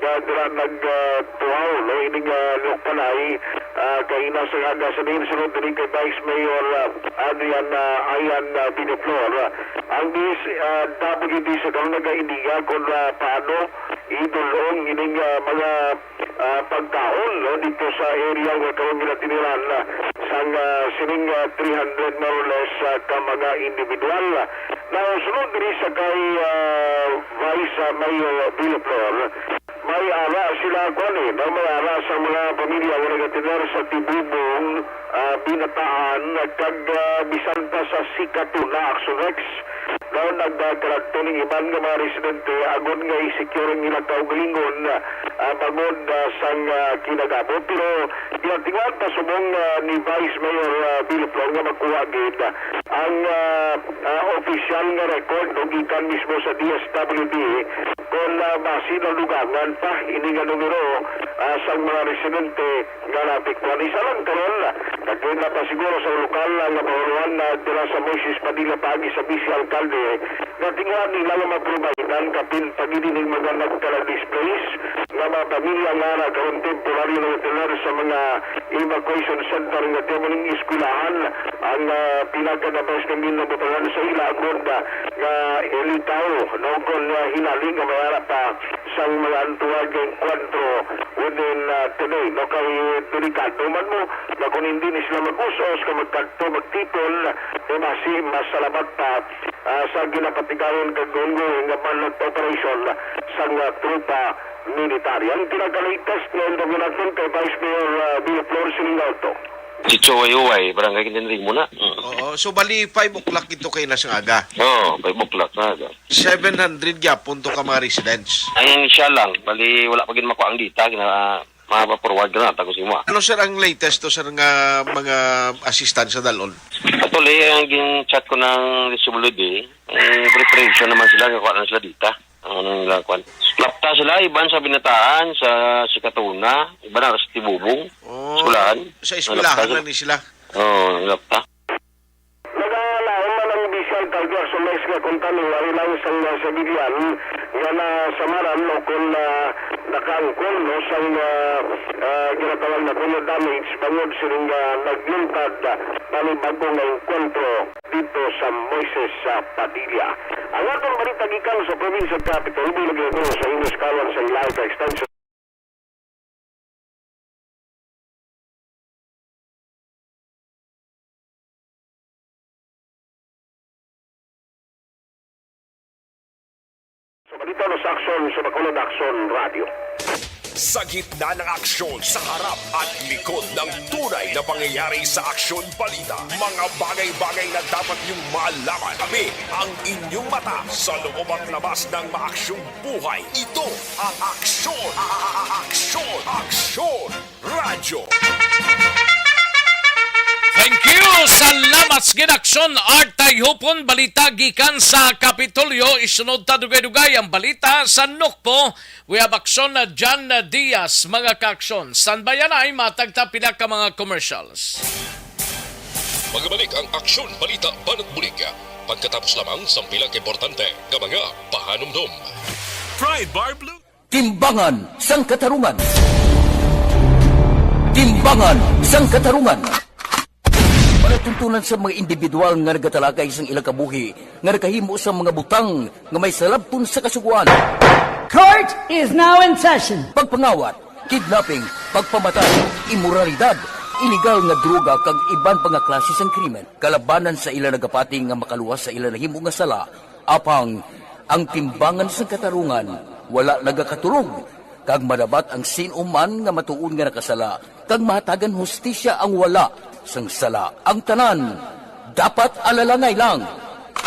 nga nagtuhaw no ining lokpanay kay nasa nga sa din sunod din kay Vice Mayor Adrian Ayan Bineflor ang WD sa kang nag-indiga kung paano idulong ining mga pagkaon no dito sa area nga kung ginatiniran sang sining 300 more or less ka mga individual. Now, sunod din sa kay Vice Mayor Bineflor, may ara sila kunin, may ara sa mga pamilya nga nagatinar sa Tibubong, Binataan, kag bisan pa sa Sikatuna, Action Rex. Now, nagkarakto ng iban nga mga residente, agon nga i-secure nila kaugalingon bangod sang kinagabot. Pero, tinatingwan pa subong ni Vice Mayor Bineflor nga magkuwagid ang official nga record o gikan mismo sa DSWD kung basin ang lugangan pa ini nga numero sa mga residente nga napiktuan. Isa lang karon, nagkain na pa siguro sa lokal nga panguluhan na tira sa Moises Padilla pagi sa Vice Alcalde na tingnan nila nga maprovidean kapin paginining mga nagkala-displays nga mga pamilya nga nagkaroon temporary na tener sa mga evacuation center nga tiyamaning iskulahan ang pinagkanabas ng minabutangan sa ilagod nga elitaw no kung hinaling nga mayara pa sa mga antuwag enkwentro within today no kay delikado man mo na kung hindi ni sila mag-usos ka magkanto magtipon mas salamat pa sa ginapatigayon kag ongoing nga manlog operation sa mga trupa military. Ang pinagalitas na indominasyon kay Vice Mayor Bineflor Silingalto. Si Choway-Uway, barangay Kintinring muna. Oo, so bali 5 o'clock ito kayo na sa aga. Oo, 5 o'clock na aga. 700 gyapon to ka mga residents. Ayun siya lang, bali wala pa gin makuha ang dita, mapa-forward na tago si mo. Ano sir ang latest to sir nga mga assistant sa dalon? Patuloy ang gin-chat ko ng WD, preparation naman sila, kakuha na sila dita. Ang nila kwan. Lapta sila, iban sa Binataan, sa Sikatuna, iba na sa Tibubong, Sulaan. Sa eskwelahan lang ni sila. Oo, lapta. Nagalaon man ang Bisal Tiger sa mais nga kontanong lang sa Gideon nga na samaran o kung nakaangkol no sang ginatawag na puno damage pangod siring nagluntad panibagong na enkwentro dito sa Moises Padilla. Ang atong balita gikan sa probinsya capital bilagay ko sa Imus Kawan sa Ilaika Extension. Sa balita no sa aksyon sa Bacolod Action Radio. Sa gitna ng aksyon, sa harap at likod ng tunay na pangyayari sa Aksyon Balita. Mga bagay-bagay na dapat niyong malaman. Kami ang inyong mata sa loob at labas ng maaksyong buhay. Ito ang Aksyon! Aksyon! Aksyon! Radyo! Thank you! Salamat sa ginaksyon, Artay Hupon, balita gikan sa Kapitolyo. Isunod ta dugay-dugay ang balita sa Nukpo. We have aksyon na John Diaz, mga kaaksyon. San bayan ay matagta pila ka mga commercials. Magbalik ang Aksyon Balita Banat Bulig. Pagkatapos lamang sa pilang importante ng mga pahanumdum. Fried Bar Blue. Timbangan sang katarungan. Timbangan sang katarungan. Panatuntunan sa mga individual nga nagatalakay sang ilang kabuhi nga nakahimo sa mga butang nga may salabton sa kasuguan. Court is now in session. Pagpangawat, kidnapping, pagpamatay, immoralidad, illegal nga droga kag iban pa nga klase sang krimen. Kalabanan sa ilang nagapati nga makaluwas sa ilang nahimo nga sala. Apang ang timbangan sang katarungan wala nagakatulog. Kag madabat ang sinuman nga matuon nga nakasala. Kag mahatagan hustisya ang wala sang sala. Ang tanan, dapat alalangay lang.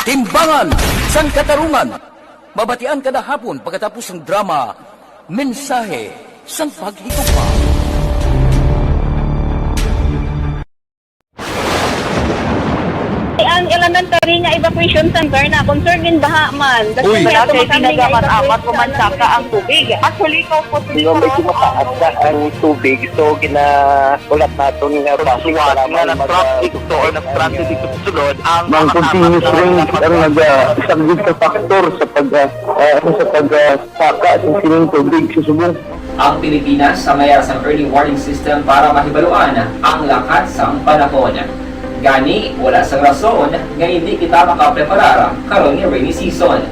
Timbangan sang katarungan. Mabatian kada hapon pagkatapos ng drama, mensahe sang paghigugma. Ang elementary nga evacuation center na concern din baha man. Uy, Kasi pinagamat-amat kumansaka ang tubig. Actually, ko po medyo mataas na ang tubig. So, ginaulat natin nga pasuwat nga ng traffic to or nag-traffic dito sa sunod. Ang continuous rain ang isang good factor sa pagsaka at sining tubig sa subong. Ang Pilipinas sa mayroon sa early warning system para mahibaluan ang lakas ng panahon. Gani, wala sa rason nga hindi kita makapreparar karon ni rainy season.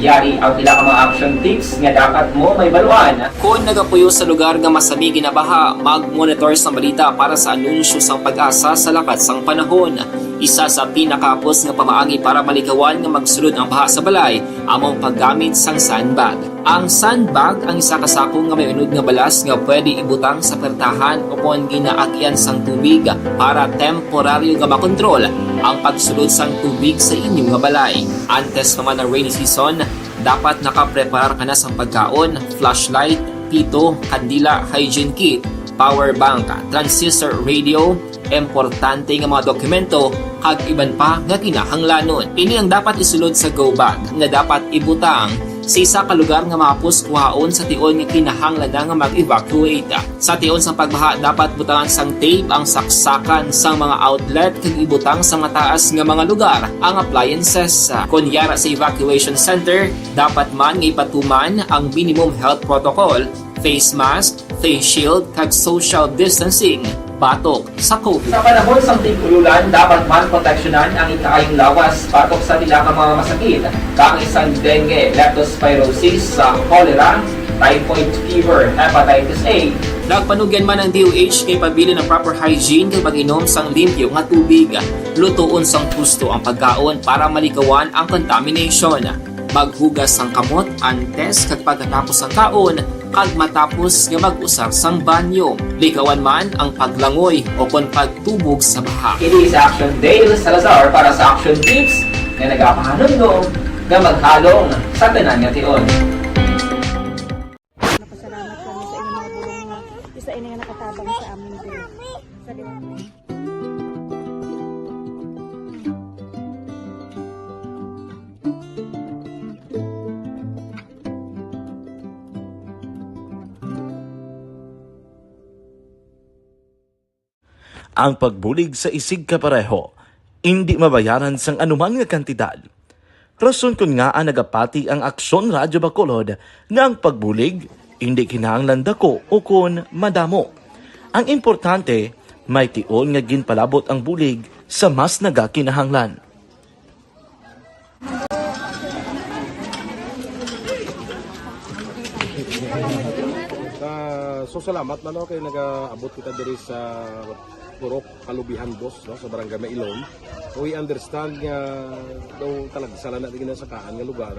Yari ang pila ka mga action tips nga dapat mo may baluan. Kung nagapuyo sa lugar nga masami ginabaha, mag-monitor sa balita para sa anunsyo sang pag-asa sa lakas sang panahon. Isa sa pinakapos nga pamaagi para malikawan nga magsulod ang baha sa balay, among paggamit sang sandbag. Ang sandbag ang isa kasakong nga may unod nga balas nga pwede ibutang sa pertahan upon ginaagyan sang tubig para temporaryo nga makontrol ang pagsulod sang tubig sa inyong nga balay. Antes naman ng rainy season, dapat nakapreparar ka na sang pagkaon, flashlight, pito, kandila, hygiene kit, power bank, transistor radio, importante nga mga dokumento kag iban pa nga kinahanglanon. Ini ang dapat isulod sa go bag nga dapat ibutang sa isa ka lugar nga mapus kuhaon sa tion nga kinahanglan nga mag-evacuate. Sa tion sa pagbaha dapat butangan sang tape ang saksakan sang mga outlet kag ibutang sa mataas nga mga lugar ang appliances. Kunyara sa evacuation center, dapat man nga ipatuman ang minimum health protocol, face mask, face shield kag social distancing. Batok sa COVID. Sa panahon sa tig-ululan, dapat man proteksyonan ang ikaayong lawas batok sa tila ka mga masakit. Kang isang dengue, leptospirosis, cholera, typhoid fever, hepatitis A. Nagpanugyan man ang DOH kay pabili ng proper hygiene kay pag-inom sang limpyo nga tubig. Lutuon sang gusto ang pagkaon para malikawan ang contamination. Maghugas sang kamot antes kag pagkatapos ang kaon kag matapos nga mag-usar sang banyo. Likawan man ang paglangoy o kon pagtubog sa baha. It is Action Dale Salazar para sa Action Tips nga nagapahanundong nga maghalong sa tanan nga tion. Napasalamat kami sa inyong mga bulong nga isa ini nga nakatabang sa amin din. Sa liwanag. Ang pagbulig sa isig kapareho, hindi mabayaran sang anuman nga kantidad. Rason kun nga ang nagapati ang Aksyon Radyo Bacolod nga ang pagbulig, hindi kinahanglan dako o kun madamo. Ang importante, may tion nga ginpalabot ang bulig sa mas nagakinahanglan. So salamat na no kay nagaabot kita diri sa Purok Kalubihan Dos no sa Barangay Mailom. We understand nga daw talaga sala na din sa kaan nga lugar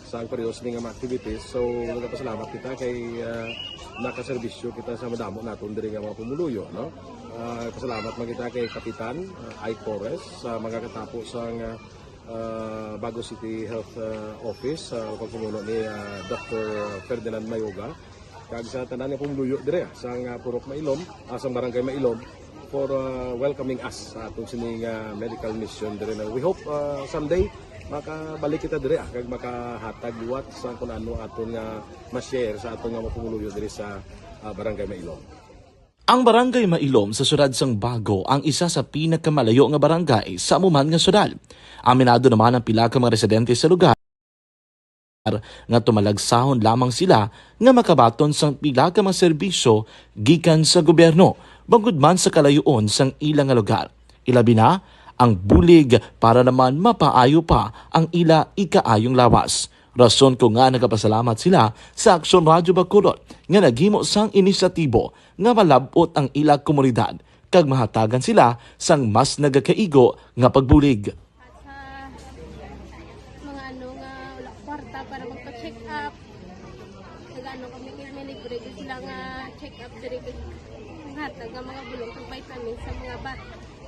sa periyos ning mga activities. So nagapasalamat kita kay nakaserbisyo kita sa madamo naton diri nga mga pumuluyo no. Pasalamat man kita kay Kapitan I. Torres sa mga katapo sa Bago City Health Office sa pagpumuno ni Dr. Ferdinand Mayoga. Kag sa tanan nga pumuluyo dire sa Purok Mailom, sa Barangay Mailom for welcoming us sa atong sining medical mission dire. We hope someday makabalik kita dire kag makahatag liwat sa kun ano aton nga ma-share sa aton nga mapumuluyo dire sa Barangay Mailom. Ang Barangay Mailom sa syudad sang Bago ang isa sa pinakamalayo nga barangay sa amuman nga syudad. Aminado naman ang pila ka mga residente sa lugar nga tumalagsahon lamang sila nga makabaton sang pila ka mga serbisyo gikan sa gobyerno bangod man sa kalayoon sang ilang nga lugar. Ilabi na ang bulig para naman mapaayo pa ang ila ikaayong lawas. Rason ko nga nagapasalamat sila sa Aksyon Radyo Bacolod nga naghimo sang inisyatibo nga malabot ang ila komunidad kag mahatagan sila sang mas nagakaigo nga pagbulig. Para magpa-check up. Nagano kami may libre sila nga check up diri hatag ang mga bulong kag vitamin sa mga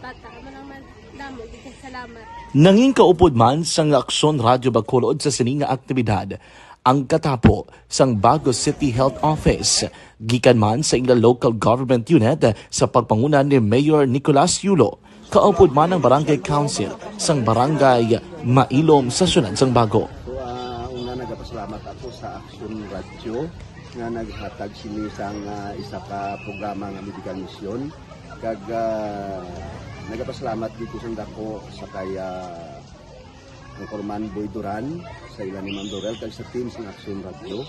bata. Naman damo gid salamat. Nanging kaupod man sang Aksyon Radyo Bacolod sa sining nga aktibidad ang katapo sang Bago City Health Office gikan man sa ila local government unit sa pagpanguna ni Mayor Nicolas Yulo. Kaupod man ang Barangay Council sang Barangay Mailom sa syudad sang Bago. Salamat ako sa Aksyon Radio nga naghatag sini sang isa ka programa nga medical mission kag nagapasalamat dito sa dako sa kaya ang Corman Boy Duran sa ilan ni Ma'am Dorel kag sa team sa Aksyon Radio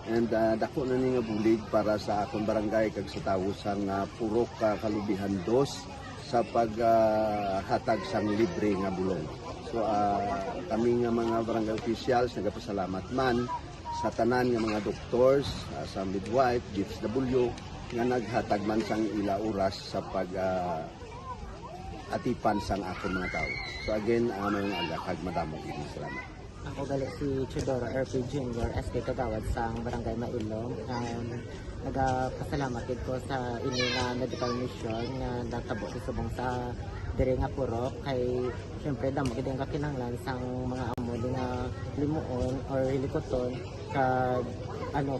and dako na ni nga bulig para sa akong barangay kag sa tawo sang Purok Kalubihan Dos sa paghatag sang libre nga bulong. So kami nga mga barangay officials nagapasalamat man sa tanan nga mga doctors, sa midwife, DSW nga naghatag man sang ila oras sa pag atipan sang akong mga tao. So again, mga agakag madamo gid salamat. Ako gali si Chidoro RP Jr. SK Kagawad sa Barangay Mailom. Nagapasalamat ko sa ini nga medical mission nga natabo sa subong sa diri nga purok kay syempre damo gid ang kakinahanglan sang mga amo nga limuon or hilikoton kag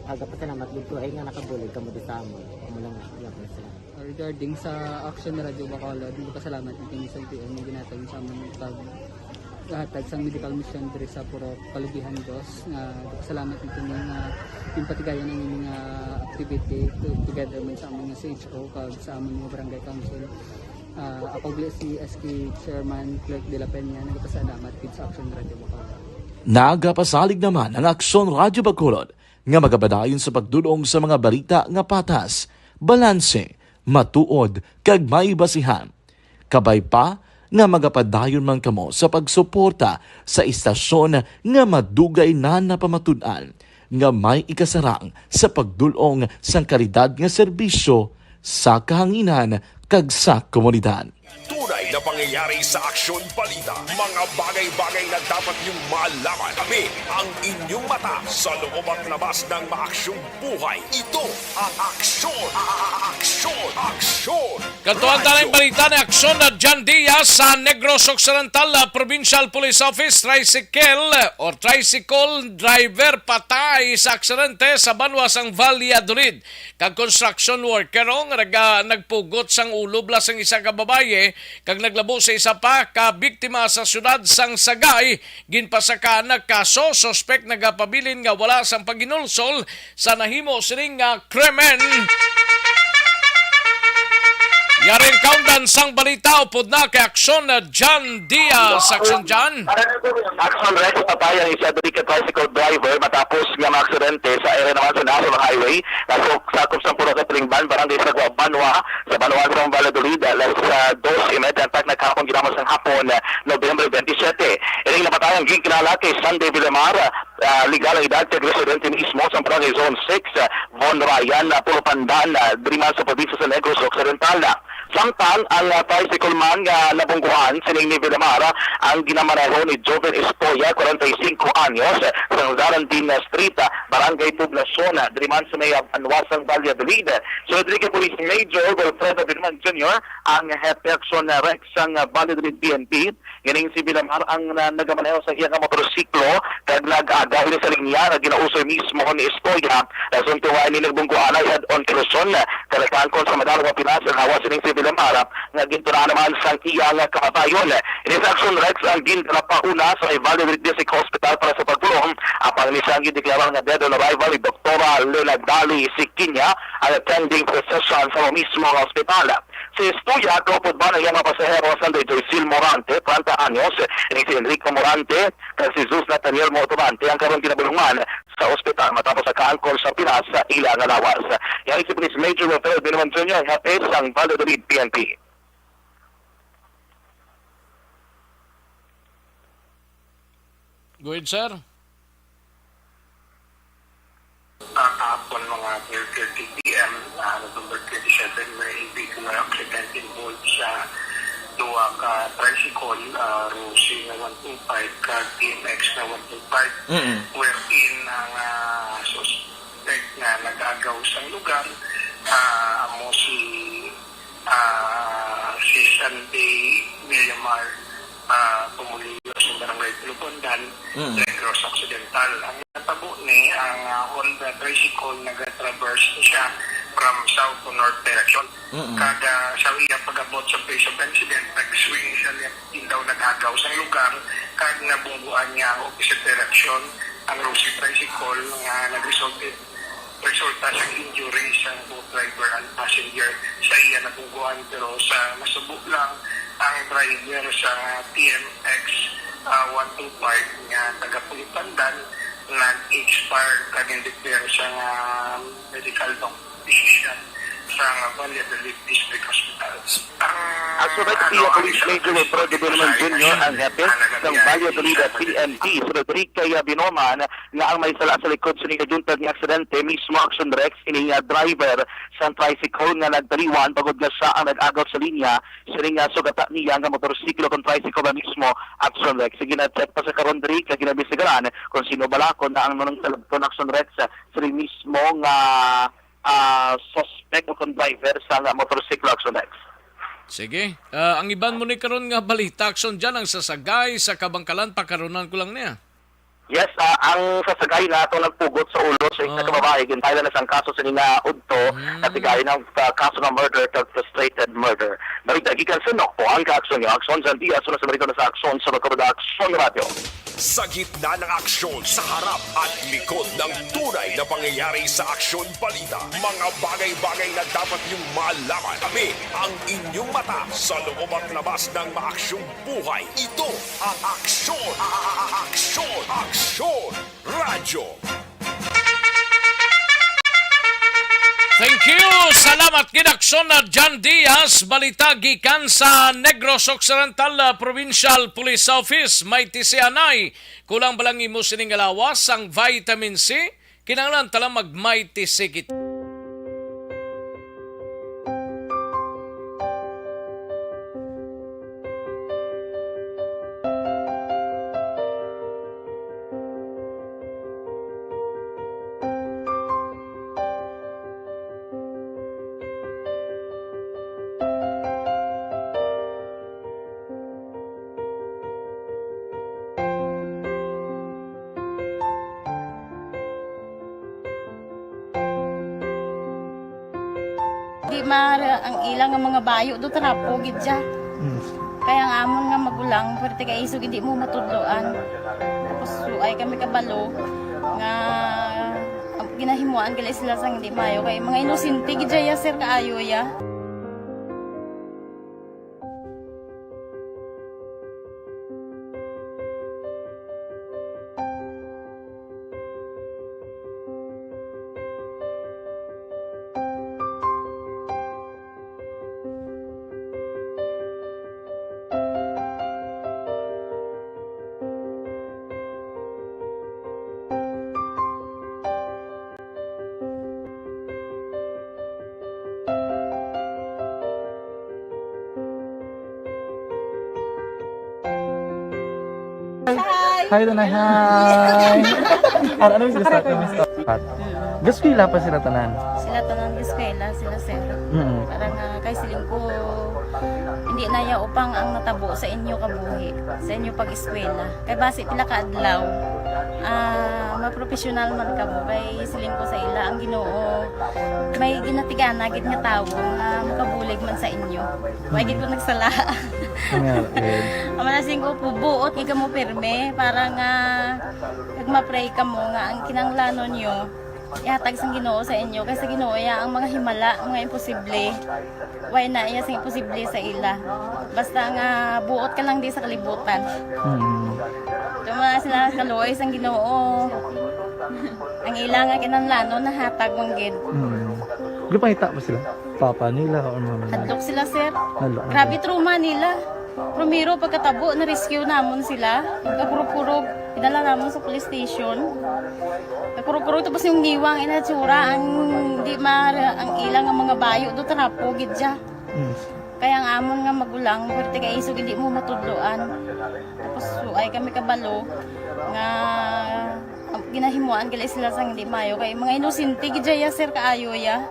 pagapasalamat dito ay nga nakabulig kamo sa amon. Amo lang sila. Regarding sa Aksyon Radyo Bacolod, pasalamat din sa PM nga ginatag sa amon paghatag sang medical mission diri sa Purok Kalubihan Dos nga salamat dito yung patigayon ng mga activity together man sa amon nga CHO kag sa amon nga barangay council. Ako si SK Chairman Clerk de la Peña nagpasalamat din sa Aksyon Radyo Bacolod. Nagapasalig naman ang Aksyon Radyo Bacolod nga magabadayon sa pagdulong sa mga balita nga patas, balanse, matuod, kag may basihan. Kabay pa nga magapadayon man kamo sa pagsuporta sa istasyon nga madugay na napamatud-an nga may ikasarang sa pagdulong sang kalidad nga serbisyo sa kahanginan kag sa komunidad. Tunay na pangyayari sa aksyon balita. Mga bagay-bagay na dapat niyong malaman. Kami ang inyong mata sa loob at labas ng maaksyong buhay. Ito ang aksyon! Aksyon! Aksyon! Kantuan talang balita ni aksyon na John Diaz sa Negros Occidental Provincial Police Office. Tricycle driver patay sa aksidente sa Banwasang Valladolid. Kag construction worker nagpugot sang ulo blas ang isa ka babaye kag naglabo sa isa pa ka biktima sa syudad sang Sagay. Ginpasaka na kaso, suspect nagapabilin nga wala sang paginulsol sa nahimo sining nga krimen. Yaring countdown sang balita upod na kay aksyon na John Diaz. Aksyon John. Action Rex, patay ang isa ka tricycle driver matapos nga maaksidente sa area naman sa National Highway. Sakop sa Puro Katlingban, barangay sa Banwa, sa Banwa sa Valladolid, alas 2:30 ang nagkapon ginamos ng hapon, November 27. Iring napatay ang ginkinala kay Sunday Villamar, legal ang edad kay residente mismo sa barangay Zone 6, Von Ryan, Puro Pandan, Driman sa probinsya sa Negros Occidental. Samtang ang tricycle man nga nabungguhan sining ni Villamar ang ginamaneho ni Joven Espoya, 45 anyos, sa Zarantin Street, Barangay Poblacion, Driman sa may Anwasang Valladolid. So, Enrique Police Major Wilfredo Birman Jr. ang head person Rex ang Valladolid PNP. Ganing si Villamar ang nagamaneho sa iyang motorsiklo kag nag-agaw sa linya na ginausoy mismo ni Espoya. Nasuntuwain ni nagbungguhan ay head-on Quezon, kalakaan ko sa Madalawang Pinas ang hawa sining si Villamar nga gintura naman sa iyang kamatayon. In action Rex ang gintura pauna sa Valladolid District Hospital para sa pagpulong. Apang nisang gideklara nga dead on arrival ni Dr. Lena Dali Sikinya ang attending physician sa mismo hospital. Si Espoya, kapod ba na iyang mga pasahero sa Joycil Morante, 30 anyos, ni si Enrico Morante, kag si Jesus Nathaniel Motomante ang karon kinabulungan sa ospital matapos sa kaangkol sa Pinas sa ilang lawas. Yan si Police Major Wilfredo Birman Jr. ang hapis ang Valladolid PNP. Go ahead, sir. Kahapon mga 30 p.m. November 27, may vehicular accident involved sa duwa ka tricycle, Rosie na 125, ka TMX na 125, wherein ang suspect na nag-agaw sa lugar, amo si Sunday Villamar, pumuliyo sa barangay Tulupondan, Negros Occidental. Ang natabo ni ang Honda tricycle nag-traverse siya from south to north direction. Kada sa iya pag-abot sa place of incident, nag-swing siya din daw nag-agaw sa lugar, kag nabungguan niya ang opposite direction ang Rosie tricycle nga resulta sa injury sa both driver and passenger. Sa iya nabungguan pero sa masubo lang ang driver sa TMX 125 nga taga-Pulipandan nag-expire kanindikler sa medical decision sa Valladolid District Hospital. Aso ba si Police Major Wilfredo Birman Jr. ang hapis ng Valladolid PNP sa Rodrigo Binoman nga ang may sala sa likod sa nikajuntag ng aksidente mismo action Rex ining driver sa tricycle nga nagtaliwan pagod nga siya ang nag-agaw sa linya sining nga sugata niya nga motorsiklo kung tricycle na mismo action Rex. Sige na check pa sa karon diri kag ginabisigaran kung sino balakon na ang nunong talagton action Rex sa mismo nga suspect o kung driver sa motorsiklo action Rex. Sige. Ang iban mo ni karon nga balita action dyan ang sasagay sa Kabangkalan pakaronan ko lang niya. Yes, ang sasagay na ito nagpugot sa ulo sa isa ka babae. Gintaila na siyang kaso sa nina Udto at igay ng kaso ng murder at frustrated murder. Naridagikan sa Nokpo ang ka-aksyon niya. Aksyon John Diaz, na sa marito na sa aksyon sa Magkabada Aksyon Radio. Sa gitna ng aksyon, sa harap at likod ng tunay na pangyayari sa aksyon balita. Mga bagay-bagay na dapat niyong malaman. Kami ang inyong mata sa loob at labas ng maaksyong buhay. Ito ang aksyon! Aksyon! Aksyon! Radyo! Thank you! Salamat kinaksyon na John Diaz, balita gikan sa Negros Occidental Provincial Police Office. May tisianay, kulang balang imo sining alawas ang vitamin C, kinanglan tala mag-may tisikit. hindi ang ilang nga mga bayo do trapo gid siya. Kaya ang amon nga magulang pwerte kay isog hindi mo matudloan. Tapos ay kami kabalo nga ginahimuan gali sila sang hindi mayo kay mga inosente gid ya sir kaayo ya. Hi, Tanay. Hi. Ano yung start ng start? Gusto pa sila tanan. Sila tanan eskwela, sila sir. Parang kay siling ko hindi na ya upang ang natabo sa inyo kabuhi, sa inyo pag-eskwela. Kay base pila ka adlaw. Maprofessional man ka mo kay siling ko sa ila ang Ginoo. May ginatigana gid nga tawo nga makabulig man sa inyo. Way gid ko nagsala. Amanasing ko po buot nga mo pirme para nga kag ma-pray ka mo nga ang kinanglanon nyo ihatag sang Ginoo sa inyo kay sa Ginoo ya ang mga himala, mga imposible. Way na iya sing imposible sa ila. Basta nga buot ka lang di sa kalibutan. Tuma sila kaluoy sang Ginoo. Ang ila nga kinanglanon nahatag mong gid. Gupangita pa sila? Papa nila o mama nila? Hadlok sila sir. Hadlok. Grabe trauma nila. Primero pagkatabo na rescue namon sila. Kakurog-kurog. Idala namon sa police station. Kakurog-kurog tapos yung giwang inatsura ang di ang ilang nga mga bayo do trapo gid siya. Kaya ang amon nga magulang pwerte kay isog hindi mo matudloan. Tapos ay kami kabalo nga ginahimuan gali sila sang hindi mayo kay mga inosente gid ya sir kaayo ya.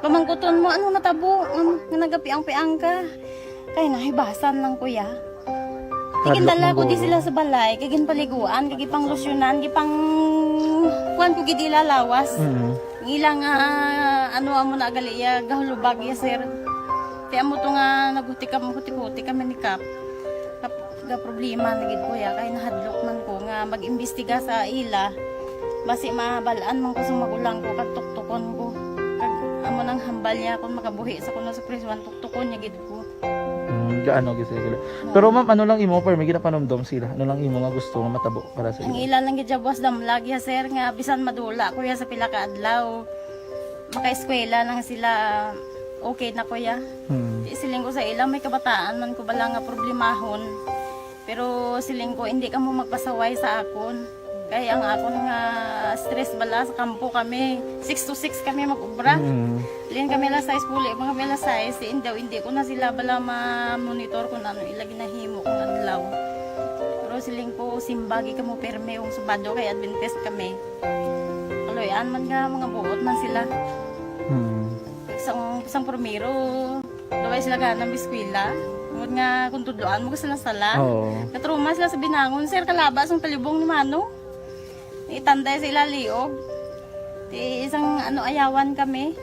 Pamangkuton mo ano natabo nga nagapiang-piang ka. Kay nahibasan lang kuya. Kigindala ko di sila sa balay, kagin paliguan, kagi pang losyunan, gi pang kuan ko gid ilalawas. Ilang ano amo na gali ya gahulubag ya sir. Ti amo to nga naghuti kami ni Kap. Ga problema na gid kuya kay nahadlok man ko nga mag-imbestiga sa ila. Basi mabalaan man ko sa magulang ko kag tuktukon ko. Kag amo nang hambal niya kung makabuhi sa kuno sa prison tuktukon niya gid ko. Gaano gid sila. Pero ma'am, ano lang imo may ginapanomdom sila? Ano lang imo nga gusto nga matabo para sa Ang ila? ilan lang gid jabwas damlag ya sir nga bisan madula kuya sa pila ka adlaw. Maka-eskwela lang sila okay na kuya. Siling ko sa ila may kabataan man ko bala nga problemahon. Pero siling ko hindi ka mo magpasaway sa akon. Kaya ang akon nga stress bala sa kampo kami. 6 to 6 kami mag-ubra. Lin kami la size puli, mga kami la size. Hindi ko na sila bala ma-monitor kung ano ilagi nahimo kung adlaw. Pero siling ko simbagi ka mo perme yung subado kay Adventist kami. Kaloyan man nga mga buot man sila. Isang primero, daway sila ka ng biskwila. Kung nga kung tudloan mo ka sila sala. Katruma sila sa binangon, sir, kalabas ang talibong ni Mano. Itanday sa ilaliog. Isang ayawan kami.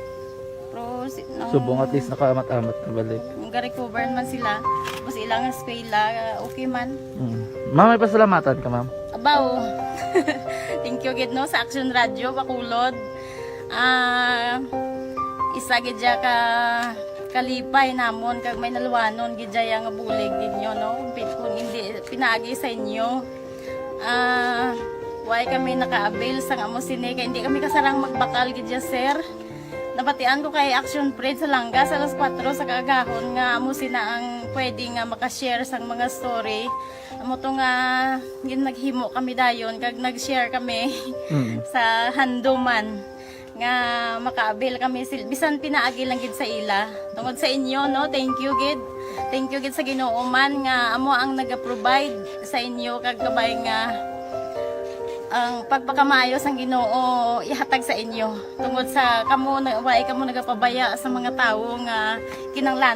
Pero, Subong at least nakaamat-amat na balik. Ga-recover man sila. Tapos ilang eskwela, okay man. Ma'am, may pasalamatan ka, ma'am? Abaw. Thank you gid no sa Action Radio Bacolod. Isa gid ka kalipay namon kag may naluwanon gid nga bulig ninyo no. Kung hindi pinaagi sa inyo. Why kami naka-avail sang amo sini kay hindi kami kasarang magbakal gid sir. Napatian ko kay Action Fred sa Langga sa alas 4 sa kaagahon nga amo sina ang pwede nga makashare sang mga story. Amo to nga naghimo kami dayon kag nag-share kami sa handuman nga maka-avail kami bisan pinaagi lang gid sa ila. Tungod sa inyo no, thank you gid. Thank you gid sa Ginoo man nga amo ang naga-provide sa inyo kag kabay nga ang pagpakamayos ang Ginoo ihatag sa inyo tungod sa kamo nagapabaya sa mga tawo nga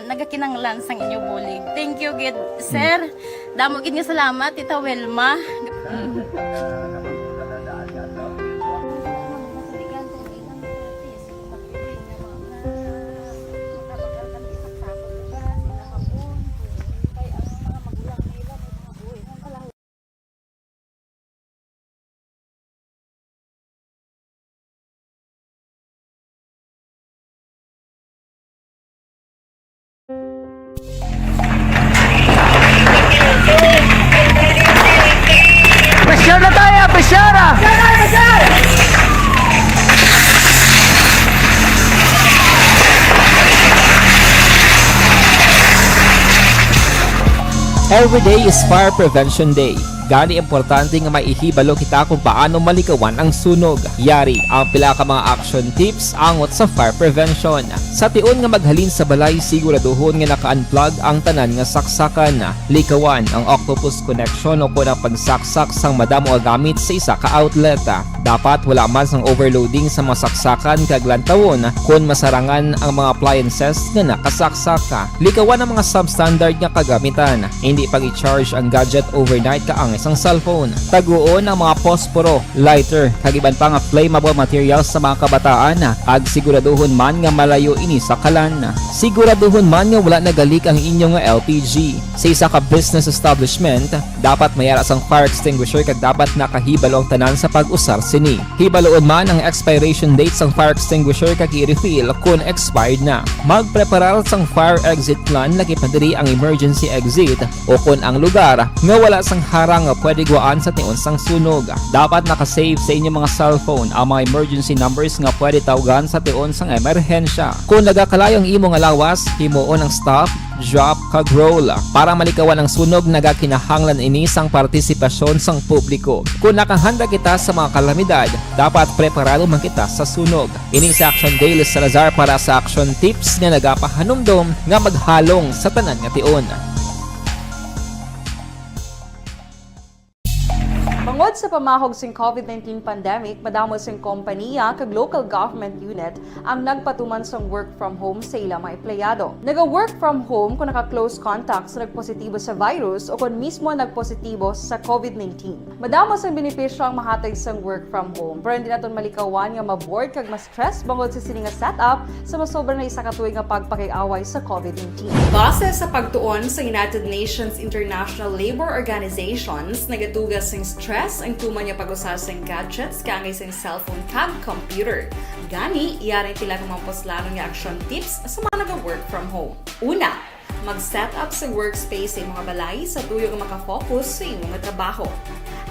nagakinanglan sang inyo bulig. Thank you gid sir. Damo gid nga salamat Tita Welma. Masyara! Every day is Fire Prevention Day. Gani importante nga maihibalo kita kung paano malikawan ang sunog. Yari ang pila ka mga action tips angot sa fire prevention. Sa tion nga maghalin sa balay, siguraduhon nga naka-unplug ang tanan nga saksakan. Likawan ang octopus connection o kung ang pagsaksak sang madamo nga gamit sa isa ka outlet. Dapat wala man sang overloading sa mga saksakan kag lantawon kung masarangan ang mga appliances nga nakasaksaka. Likawan ang mga substandard nga kagamitan. Hindi pag i-charge ang gadget overnight kaang isang cellphone. Taguon ang mga posporo, lighter, kag iban pa nga flammable materials sa mga kabataan. Ag siguraduhon man nga malayo ini sa kalan. Siguraduhon man nga wala nagalik ang inyong LPG. Sa isa ka business establishment, dapat mayara sang fire extinguisher kag dapat nakahibalo ang tanan sa pag-usar sini. Hibaloon man ang expiration date sang fire extinguisher kag i-refill kung expired na. Magpreparar sang fire exit plan laki padiri ang emergency exit o kung ang lugar nga wala sang harang nga pwede guwaan sa tion sang sunog. Dapat nakasave sa inyong mga cellphone ang mga emergency numbers nga pwede tawagan sa tion sang emerhensya. Kung nagakalayo ang imong lawas, himuon ang stop, drop, kag roll. Para malikawan ang sunog, nagakinahanglan ini sang partisipasyon sang publiko. Kung nakahanda kita sa mga kalamidad, dapat preparado man kita sa sunog. Ini sa Action Daily Salazar para sa action tips nga nagapahanumdom nga maghalong sa tanan nga tion. Bangod sa pamahog sing COVID-19 pandemic, madamo sing kompanya kag local government unit ang nagpatuman sang work from home sa ilang mga empleyado. Naga-work from home kung naka-close contact sa nagpositibo sa virus o kung mismo nagpositibo sa COVID-19. Madamo sang benepisyo ang mahatag sang work from home, pero hindi naton malikawan nga ma-bored kag ma-stress bangod sa sini nga setup sa masobra na isa ka tuig nga pagpakiaway sa COVID-19. Base sa pagtuon sa United Nations International Labour Organizations, nagatugas sing stress ang tuman niya pag-usar sa gadgets kangay sa cellphone kag computer. Gani, iyarin tila ng mga poslanong nga action tips sa mga nag-work from home. Una, mag-set up sa workspace sa mga balay sa tuyo nga makafocus sa imong trabaho.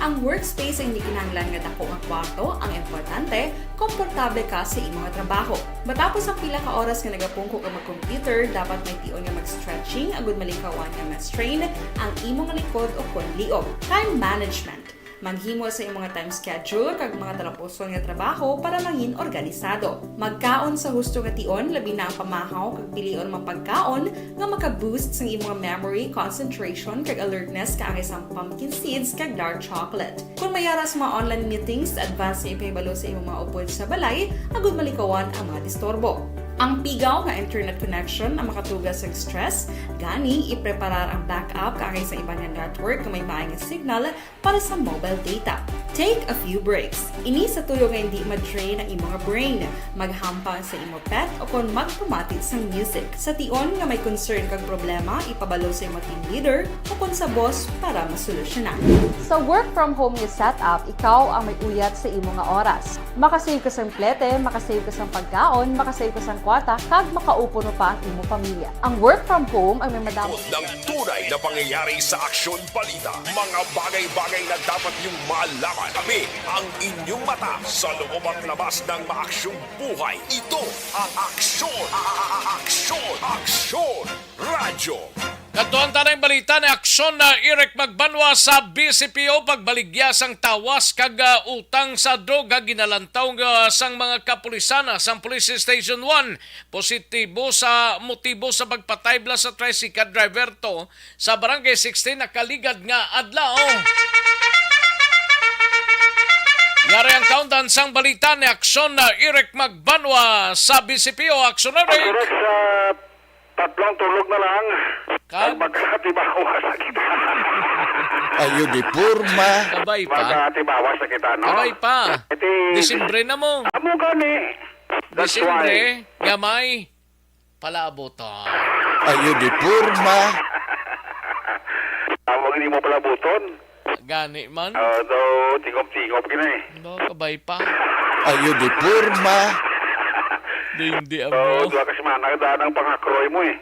Ang workspace ay hindi kinahanglan nga dako nga kwarto, ang importante, komportable ka sa imong trabaho. Matapos ang pila ka oras nga nagapungko ka mag-computer, dapat may tion nga mag-stretching agud malikawan nga ma-strain ang imong likod o kon liog. Time management. Maghimo sa imong mga time schedule kag mga talapuson nga trabaho para mangin organisado. Magkaon sa husto nga tion, labi na ang pamahaw kag pilion mga pagkaon nga maka-boost sa imong memory, concentration kag alertness kaangay sa pumpkin seeds kag dark chocolate. Kung mayara sa mga online meetings, advance na ipahibalo sa imong mga upod sa balay, agud malikawan ang mga disturbo. Ang pigaw nga internet connection ang makatugas sa stress, gani ipreparar ang backup kaangay sa ibang nga network nga may maayong signal para sa mobile data. Take a few breaks. Ini sa tuyo nga hindi ma-drain ang imong brain, maghampang sa imong pet o kung magpamatit sa music. Sa tion nga may concern kag problema, ipabalo sa imong team leader o kung sa boss para masolusyonan. Sa work from home nga setup, ikaw ang may uyat sa imong nga oras. Makasave ka sa plete, makasave ka sa pagkaon, makasave ka sa kwata, kag makaupo no pa ang imong pamilya. Ang work from home ay may madamo ng tunay na pangyayari sa Aksyon Balita. Mga bagay-bagay na dapat niyong malaman. Kami ang inyong mata sa loob at labas ng maaksyong buhay. Ito ang Aksyon! Aksyon! Radyo! Katuan tanang balita na aksyon na Eric Magbanwa sa BCPO pagbaligya sang tawas kag utang sa droga ginalantaw sang mga kapulisana sang Police Station 1. Positibo sa motibo sa pagpatay bla sa tricycle driver to sa Barangay 16 nakaligad nga adlaw. Yari ang countdown sang balita ni aksyon na Eric Magbanwa sa BCPO. Aksyon na Rick! Tatlong tulog na lang. Kag magkatibawa sa kita. Ayo di purma. Kabay pa. Magkatibawa sa kita, no? Kabay pa. Disimbre na mo. Amo gani. Disimbre, gamay, palaboton. Ayo di purma. Tawag hindi mo palaboton. Gani man. So, tingop-tingop ka na eh. Kabay pa. Ayo di purma. Hindi So, amo. dua kasi managdaan ang pangakroy mo eh.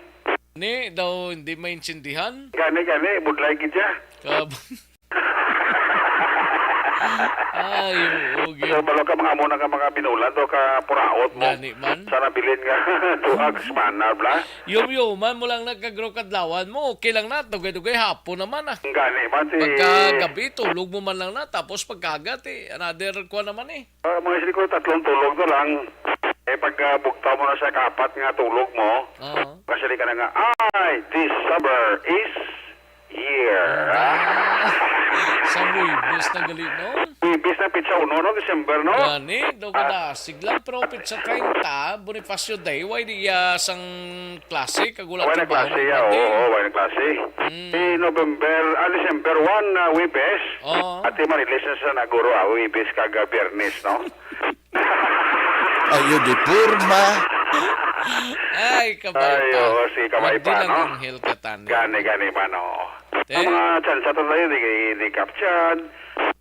Ni, daw hindi maintindihan. Gani, budlay kitya. Ay, okay. So, malo ka mga muna ka mga binulan do ka puraot mo. Gani man. Sana bilin nga tuags man, bla. Yum-yuman mo lang nagkagro kadlawan mo. Okay lang na. Dugay-dugay hapon naman ah. Gani man si... Pagkagabi, tulog mo man lang na. Tapos pagkagat another kwa naman mga sili ko, 3 tulog to lang. Pag bugtaw mo na sa kapat nga tulog mo, kasi ka na nga, ay, this summer is here. Sa Wibis na galit, no? Wibis na pizza 1, no? December, no? Gani, daw kada. Siglang pero pizza 30, Bonifacio Day, why di sang klase, kagulat Why na klase, oo, why na klase. December 1, Wibis. At ma-release na sa Naguro, Wibis kaga Biyernes, no? Ayo di Purma. Ay, kabay pa. Ay, si kabay pa, Magdi lang no? ang hil katan. Gani man, no? Ang mga tsansa to tayo, di kapchan,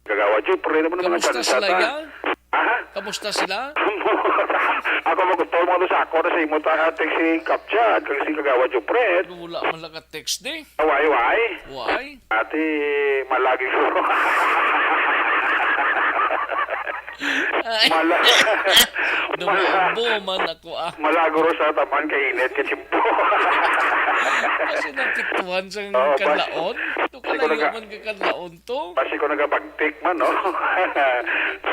gagawa jupre, naman mga Kamusta tsansa sila ta. yan? Kamusta sila? Ako magutol mo sa ako na sa imo ta text si kapchan, kasi kagawa jupre. Wala man lang text di. Why? Why? Ati malagi ko. Dumabo man ako Malaguro sa taman kay init kay chimpo. Kasi napituan sa kadlaon. Ito kalayo man ka kadlaon to. Basi ko nagapagtik man, no?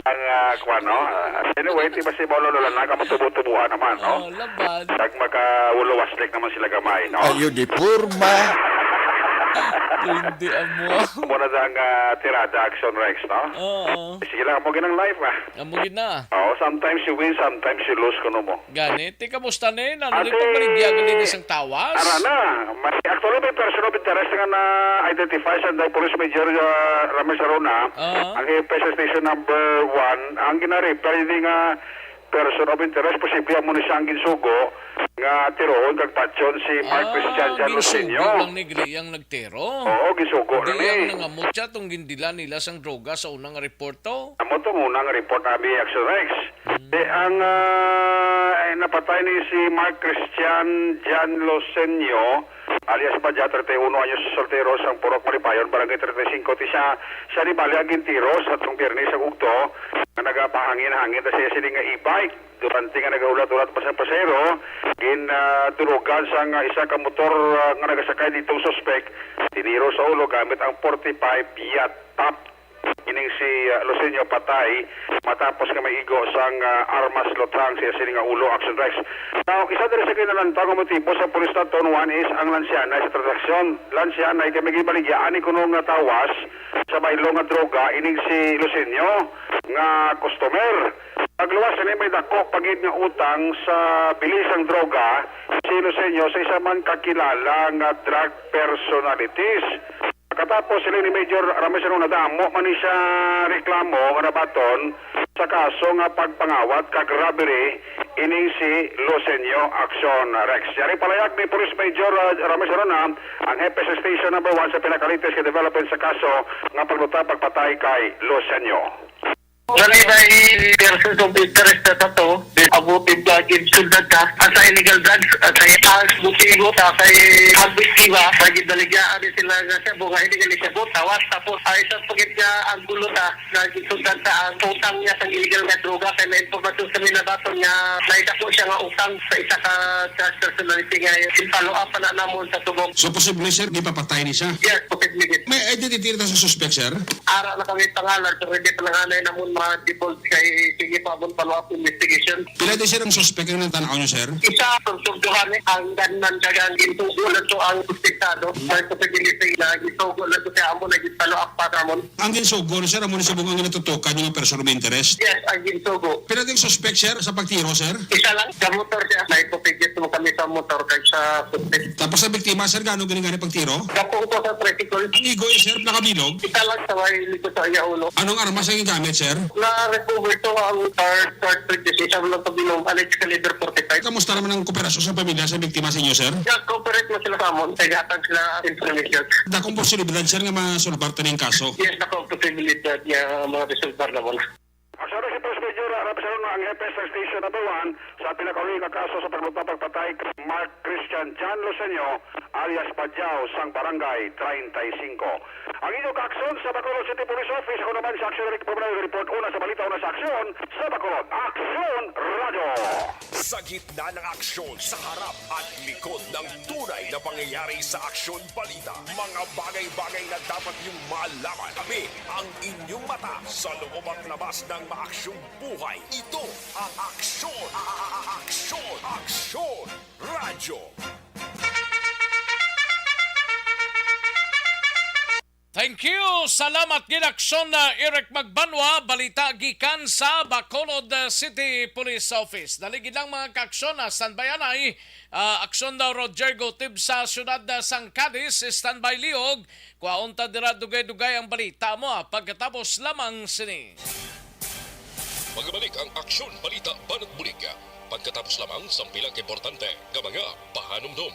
Ang kwano. Anyway, di ba si Molo Lola na kamatubo-tubuhan naman, no? Laban. Pag maka-ulawaslik naman sila gamay, no? Ayo di Purma. Hindi mo. Muna ang tirada Action Rex, no? Oo. Sige lang, amogin ang live, Amugin na. Oo, sometimes you win, sometimes you lose, kuno mo. Gani, kamusta ni? Nanulit pa maligyagan din isang tawas? Arana, actually may person of interest nga na-identify sa Police Major Rames Arona. Ang PESA Station number 1, ang ginaripta hindi nga person of interest, posible mo ni siyang ginsugo nga tiroon kag tatsyon si Mark Christian Jan Lucinio. Ginsugo lang ni Griyang nagtero. Oo, ginsugo na ni. Griyang nangamot siya itong gindila nila sang droga sa unang report to. Amo itong unang report namin Action Rex. Ang napatay ni si Mark Christian Jan Lucinio, alias Badya, 31 anyos soltero sang Purok Maripayon, barangay 35, siya ni Bali ang gintiro sa itong Biyernes sa Ugto, na nagapahangin-hangin na siya sining e-bike. Durante nga nagaulat-ulat pa sa pasero, durugan sang isa ka motor nga nagasakay ditong suspect, tiniro sa ulo gamit ang 45 Fiat Top. Ining si Lucinio patay matapos nga maigo sang armas lotang siya sining ulo Action Rex. Now, isa din sa kinalantang ang motibo sa Police Station 1 is ang lansianay sa transaksyon. Lansianay kay magibaligyan ni kuno nga tawas sa baylo nga droga ining si Lucinio nga customer. Pagluwas ni may dako pagid nga utang sa bilisang droga si Lucinio sa isa man kakilala nga drug personalities. Katapos sila ni Major Rames Arona damo man ni siya reklamo nga nabaton sa kaso nga pagpangawat kag robbery ining si Lucinio Action Rex. Yari palayag ni Police Major Rames Arona ang hepe sa Station number 1 sa pinakalites ka development sa kaso nga pagluta pagpatay kay Lucinio. Dali na i-person of interest na to, abutin ka, ginsundan ka, at sa illegal drugs, at sa itaas, butigo, at sa agbiktima, pagin daligaan din sila nga siya, bunga illegal siya po, tawas, tapos ay isang pagit niya ang gulo na ginsundan sa ang utang niya sa illegal na droga, kaya na informasyon sa minabaton niya, naitako siya nga utang sa isa ka personality nga, yung follow up na namon sa tubog. So, posible, sir, di papatay ni siya? Yes, possibly. May identity na sa suspect, sir? Ara na kami pangalan, pero hindi pa nanganay namon ma-default kay sige pa mong follow-up investigation. Pila din sir ang suspect ang natanaw niyo, sir? Isa, pagsuduhan ang ganman kagang gintugo na to ang suspektado. May possibility na gintugo na to kaya amo na follow-up para mo. Ang ginsugo, sir, amo na sa bungang natutukan yung person of interest? Yes, ang gintugo. Pila din suspect, sir, sa pagtiro, sir? Isa lang, sa motor siya. May pupigit mo kami sa motor kay sa suspect. Tapos sa biktima, sir, gano'ng ganyan pagtiro? Kapong ko sa tricycle. Ang igoy, sir, nakabilog? Isa lang sa may likod sa iya ulo. Anong armas ang gamit, sir? Na-recover to ang cartridges. Isa lang ito binong Alex Caliber 45. Kamusta naman ang kooperasyon sa pamilya sa biktima sa inyo, sir? Cooperate mo sila sa amon. Tagatag sila information. Dakong posibilidad, sir, nga masulbartan ng kaso? Yes, nako posibilidad niya mga resultar naman. Sorry si Police Major Para pa siya ang hepe sa Station No. 1 sa pinakauli nga kaso sa pagpagpatay kay Mark Christian Jan Losenio alias Padjao sang Barangay 35. Ang inyong kaakson sa Bacolod City Police Office, ako naman sa Action Report una sa balita, una sa aksyon sa Bacolod. Aksyon Radio! Sa gitna ng aksyon, sa harap at likod ng tunay na pangyayari sa Aksyon Balita, mga bagay-bagay na dapat niyong malaman. Kami ang inyong mata sa loob at labas ng maaksyong buhay. Ito ang Aksyon! Aksyon! Aksyon! Radyo! Thank you! Salamat ginaksyon na Eric Magbanwa, balita gikan sa Bacolod City Police Office. Daligid lang mga kaaksyon na standby anay. Aksyon daw Roger Gotib sa syudad sang Cadiz, standby liog. Kuwaunta dira dugay-dugay ang balita mo pagkatapos lamang sini. Magbalik ang Aksyon Balita Banat Bulig. Pagkatapos lamang sa pilang importante ng mga pahanumdum.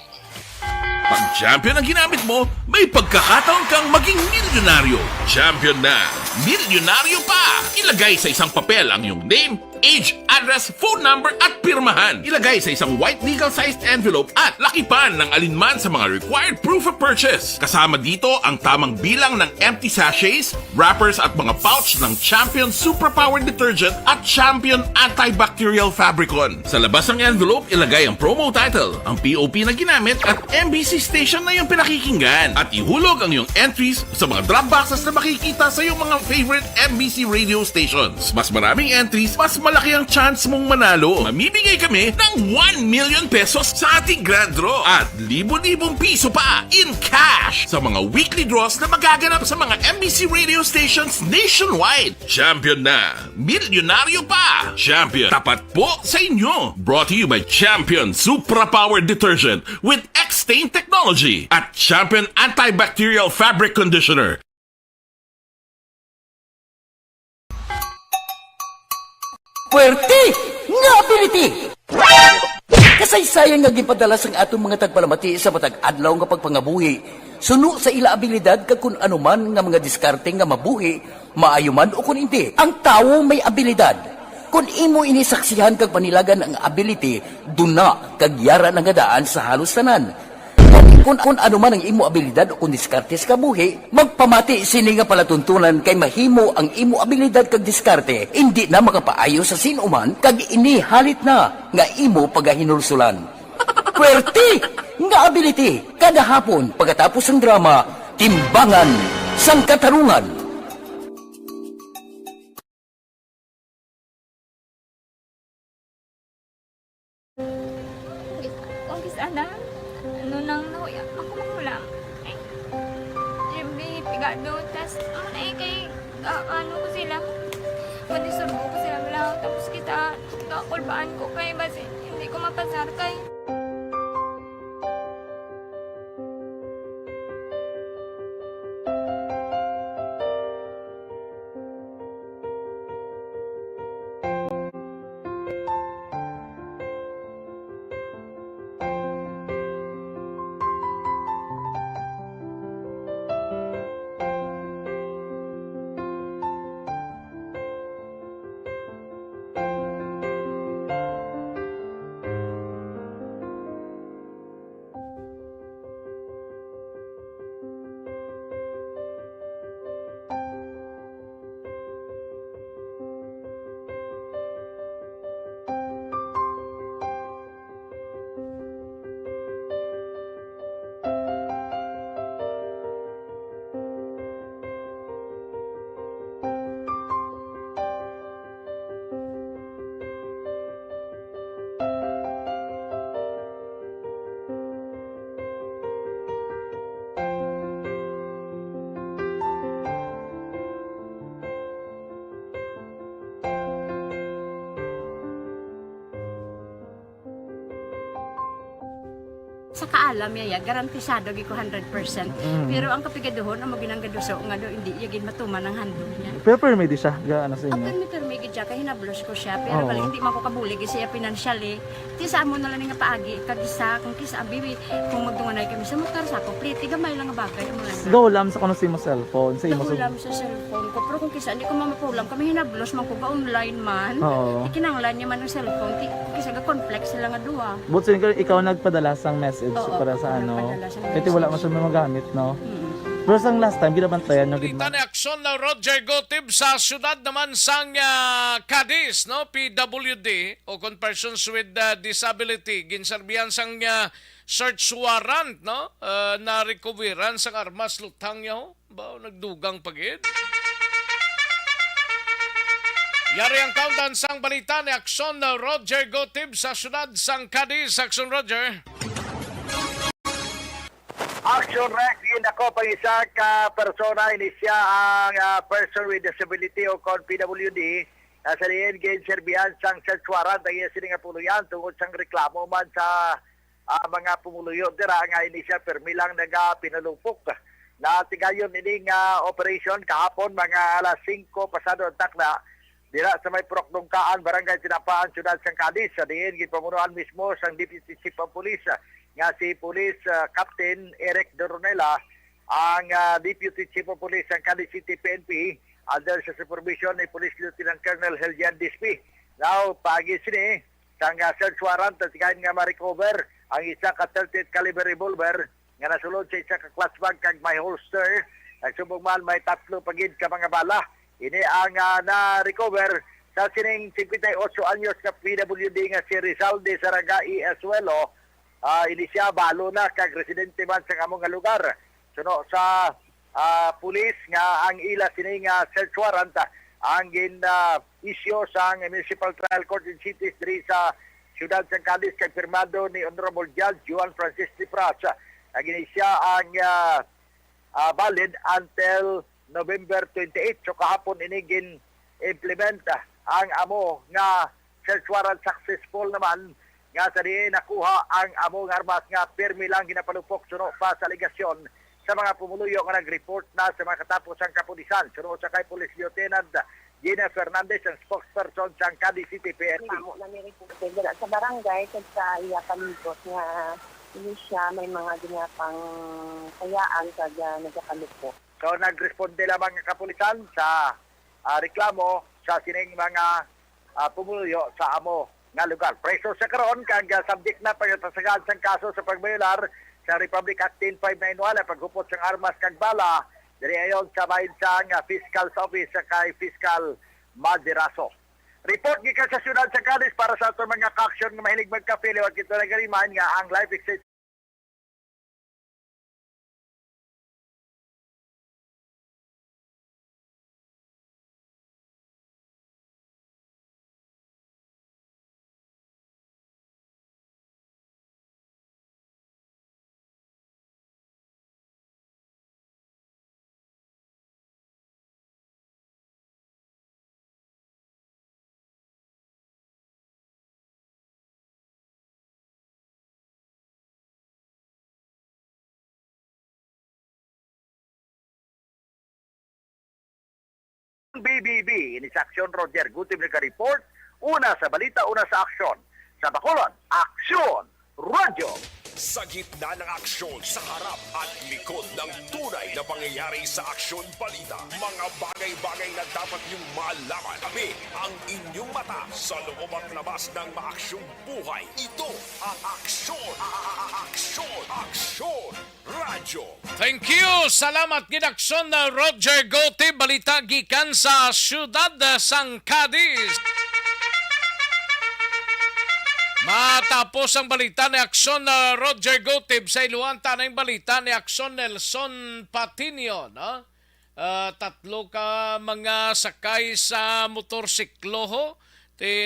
Pag champion ang ginamit mo, may pagkakataon kang maging milyonaryo. Champion na, milyonaryo pa! Ilagay sa isang papel ang iyong name, age, address, phone number at pirmahan. Ilagay sa isang white legal-sized envelope at lakipan ng alinman sa mga required proof of purchase. Kasama dito ang tamang bilang ng empty sachets, wrappers at mga pouch ng Champion Superpower Detergent at Champion Antibacterial Fabricon. Sa labas ng envelope, ilagay ang promo title, ang POP na ginamit at MBC station na yung pinakikinggan. At ihulog ang iyong entries sa mga drop boxes na makikita sa iyong mga favorite MBC radio stations. Mas maraming entries, mas malaki ang chance mong manalo. Mamimigay kami ng 1 million pesos sa ating grand draw at libo-libong piso pa in cash sa mga weekly draws na magaganap sa mga MBC radio stations nationwide. Champion na, milyonaryo pa. Champion, tapat po sa inyo. Brought to you by Champion Superpower Detergent with X-Stain Technology at Champion Antibacterial Fabric Conditioner. Puwerte nga ability! Kasaysayan nga gipadala sang atong mga tagpalamati sa matag adlaw nga pagpangabuhi. Suno sa ila abilidad kag kun anuman nga mga diskarte nga mabuhi, maayo man o kun hindi. Ang tawo may abilidad. Kung imo inisaksihan kag panilagan ang ability, duna kag yara nga daan sa halos tanan. Kung ano man ang imo abilidad o kung diskarte sa kabuhi, magpamati sini nga palatuntunan kay mahimo ang imo abilidad kag diskarte, hindi na makapaayo sa sinuman kag inihalit na nga imo pagahinulsulan. Puwerte nga ability, kada hapon pagkatapos ng drama, Timbangan sang Katarungan. Sana ano nang nahuya ako mangulang ay siyempre pigado tas ay kay ano ko sila madisurbo ko sila lang tapos kita kakulbaan ko kay basi hindi ko mapasar kay sa kaalam yaya garantisado gi ko 100%. Pero ang kapigaduhon ang maginang gaduso nga do hindi yagin matuman ang handog niya. Pero permit siya ga ano sa inyo. Ang permit gid siya kay hinablos ko siya pero bali hindi man ko kabulig siya financially. Ti sa amo na lang nga paagi kag isa kung kisa bibi kung magdunganay kami sa motor sa complete gamay lang nga bagay mo lang. Gawlam sa kuno sa imo cellphone, sa imo Nakulam sa cellphone ko pero kung kisa hindi ko mamapulam kami hinablos man ko ga online man. Ikinanglan niya man ang cellphone ti kisa ga complex sila nga duha. But so, ikaw nagpadala sang message para sa ano. Kasi wala man siya magamit, no? Pero sang last time, ginabantayan nyo. Balita ni aksyon na Roger Gotib sa syudad naman sang Cadiz, no? PWD o con persons with disability. Ginserbihan sang search warrant, no? Na recoveran sang armas lutang nyo. Ba, nagdugang pagid. Yari ang countdown sang balita ni aksyon na Roger Gotib sa syudad sang Cadiz. Aksyon Roger. Action Rex, yun ako pag isa ka persona, ini siya ang person with disability o kon PWD. Sa liyan, gain serbihan sang search warrant, ang iya sining puluyan tungkol sang reklamo man sa mga pumuluyo. Dira nga ini siya permilang naga pinalupok. Na tigayon ini nga operation kahapon mga alas 5 pasado ang takna. Dira sa may Procdongkaan, Barangay Tinapaan, Syudad sang Cadiz. Sa diin, gipamunuan mismo sang Deputy Chief of Police nga si Police Captain Eric Doronela, ang Deputy Chief of Police ng Cadiz City PNP under sa supervision ni Police Lieutenant Colonel Heljan Dispi. Now, pagi sini, sang search warrant at kain nga ma-recover ang isa ka 38 caliber revolver nga nasulod sa isa ka clutch bag kag may holster. Nagsubong man may 3 pagid ka mga bala. Ini ang na-recover sa sining 58 anyos ka PWD nga si Rizalde Saragai Asuelo. Ini siya balo na kag residente man sa among nga lugar. Suno sa pulis nga ang ila sining search warrant ang issue sa Municipal Trial Court in Cities diri sa Ciudad San Cadiz kay firmado ni Honorable Judge Juan Francis Tipras. Ini siya ang valid until November 28. So kahapon ini gin implement ang amo nga search warrant successful naman nga sa diin nakuha ang among armas nga permi lang ginapalupok suno pa sa aligasyon sa mga pumuluyo nga nag-report na sa mga katapos ang kapulisan. Suno sa kay Police Lieutenant Gina Fernandez ang spokesperson sa Cadiz City PNP. Sa barangay sa iya palibot nga hindi siya may mga ginapang kayaan kag nagkalupok. So nagresponde lamang ang kapulisan sa reklamo sa sining mga pumuluyo sa amo nga lugar. Preso sa karon kag subject na pagtasagad sang kaso sa pagbayular sa Republic Act 10591 paghupot sang armas kag bala diri ayon sa bahin sang Fiscal's Office kay Fiscal Maderaso. Report gikan sa syudad sa Cadiz para sa ato mga ka-action nga mahilig magka-feel wa kita nagariman nga ang life exit BBB. Ini sa Aksyon Roger Gutib nagka-report. Una sa balita, una sa aksyon. Sa Bacolod, Aksyon Radyo. Sa gitna ng aksyon, sa harap at likod ng tunay na pangyayari sa Aksyon Balita. Mga bagay-bagay na dapat niyong malaman. Kami ang inyong mata sa loob at labas ng maaksyong buhay. Ito ang Aksyon. Aksyon Radyo. Thank you. Salamat ginaksyon na Roger Gotti. Balita gikan sa Ciudad San Cadiz. Matapos ang balita ni Aksyon na Roger Gotib sa iluan tanang balita ni Aksyon Nelson Patinio. No? 3 ka mga sakay sa motorsiklo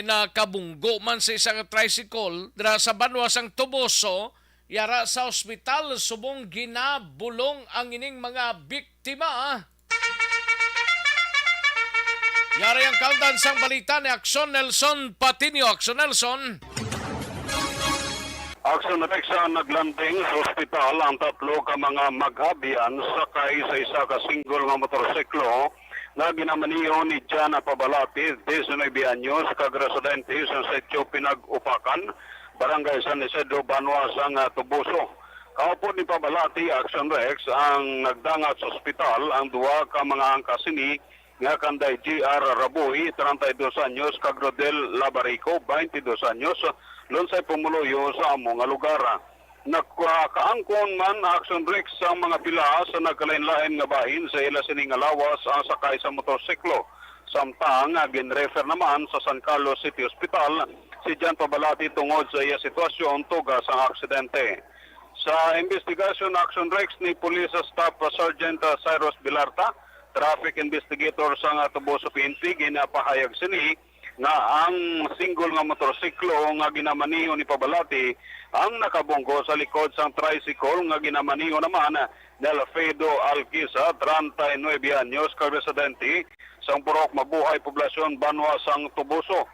nakabunggo man sa isang tricycle dira sa Banwas ang Tuboso. Yara sa ospital subong ginabulong ang ining mga biktima. Yari ang countdown sang balita ni Aksyon Nelson Patinio. Aksyon Nelson. Aksyon Rex naglanding sa ospital ang 3 ka mga mag-abian sakay sa isa ka single nga motorsiklo na ginamaniho ni Jana Pabalati, 19 anyos, kag residente sa Setyo Pinag-Upakan, Barangay San Isidro, Banwa, sang Tubuso. Kaupo ni Pabalati, Action Rex, ang nagdangat sa ospital ang duwa ka mga angkasini nga kanday GR Rabuhi, 32 anyos, kag Rodel Labarico, 22 anyos, lunsay pumuluyo sa among nga lugar. Nakaangkon man Action Rex sa mga pila sa nagkalain-lain nga bahin sa ila sining lawas ang sakay sa motorsiklo. Samtang ginrefer naman sa San Carlos City Hospital si Jan Pabalati tungod sa iya sitwasyon tugas ang aksidente. Sa investigation Action Rex ni Police Staff Sergeant Cyrus Bilarta, traffic investigator sa nga Tubuso PNP, ginapahayag sini nga ang single nga motorsiklo nga ginamaniho ni Pabalati ang nakabunggo sa likod sang tricycle nga ginamaniho naman ni Alfredo Alquisa, 39 anyos, ka-residente sang Purok Mabuhay, Poblasyon Banwa sang Tubuso.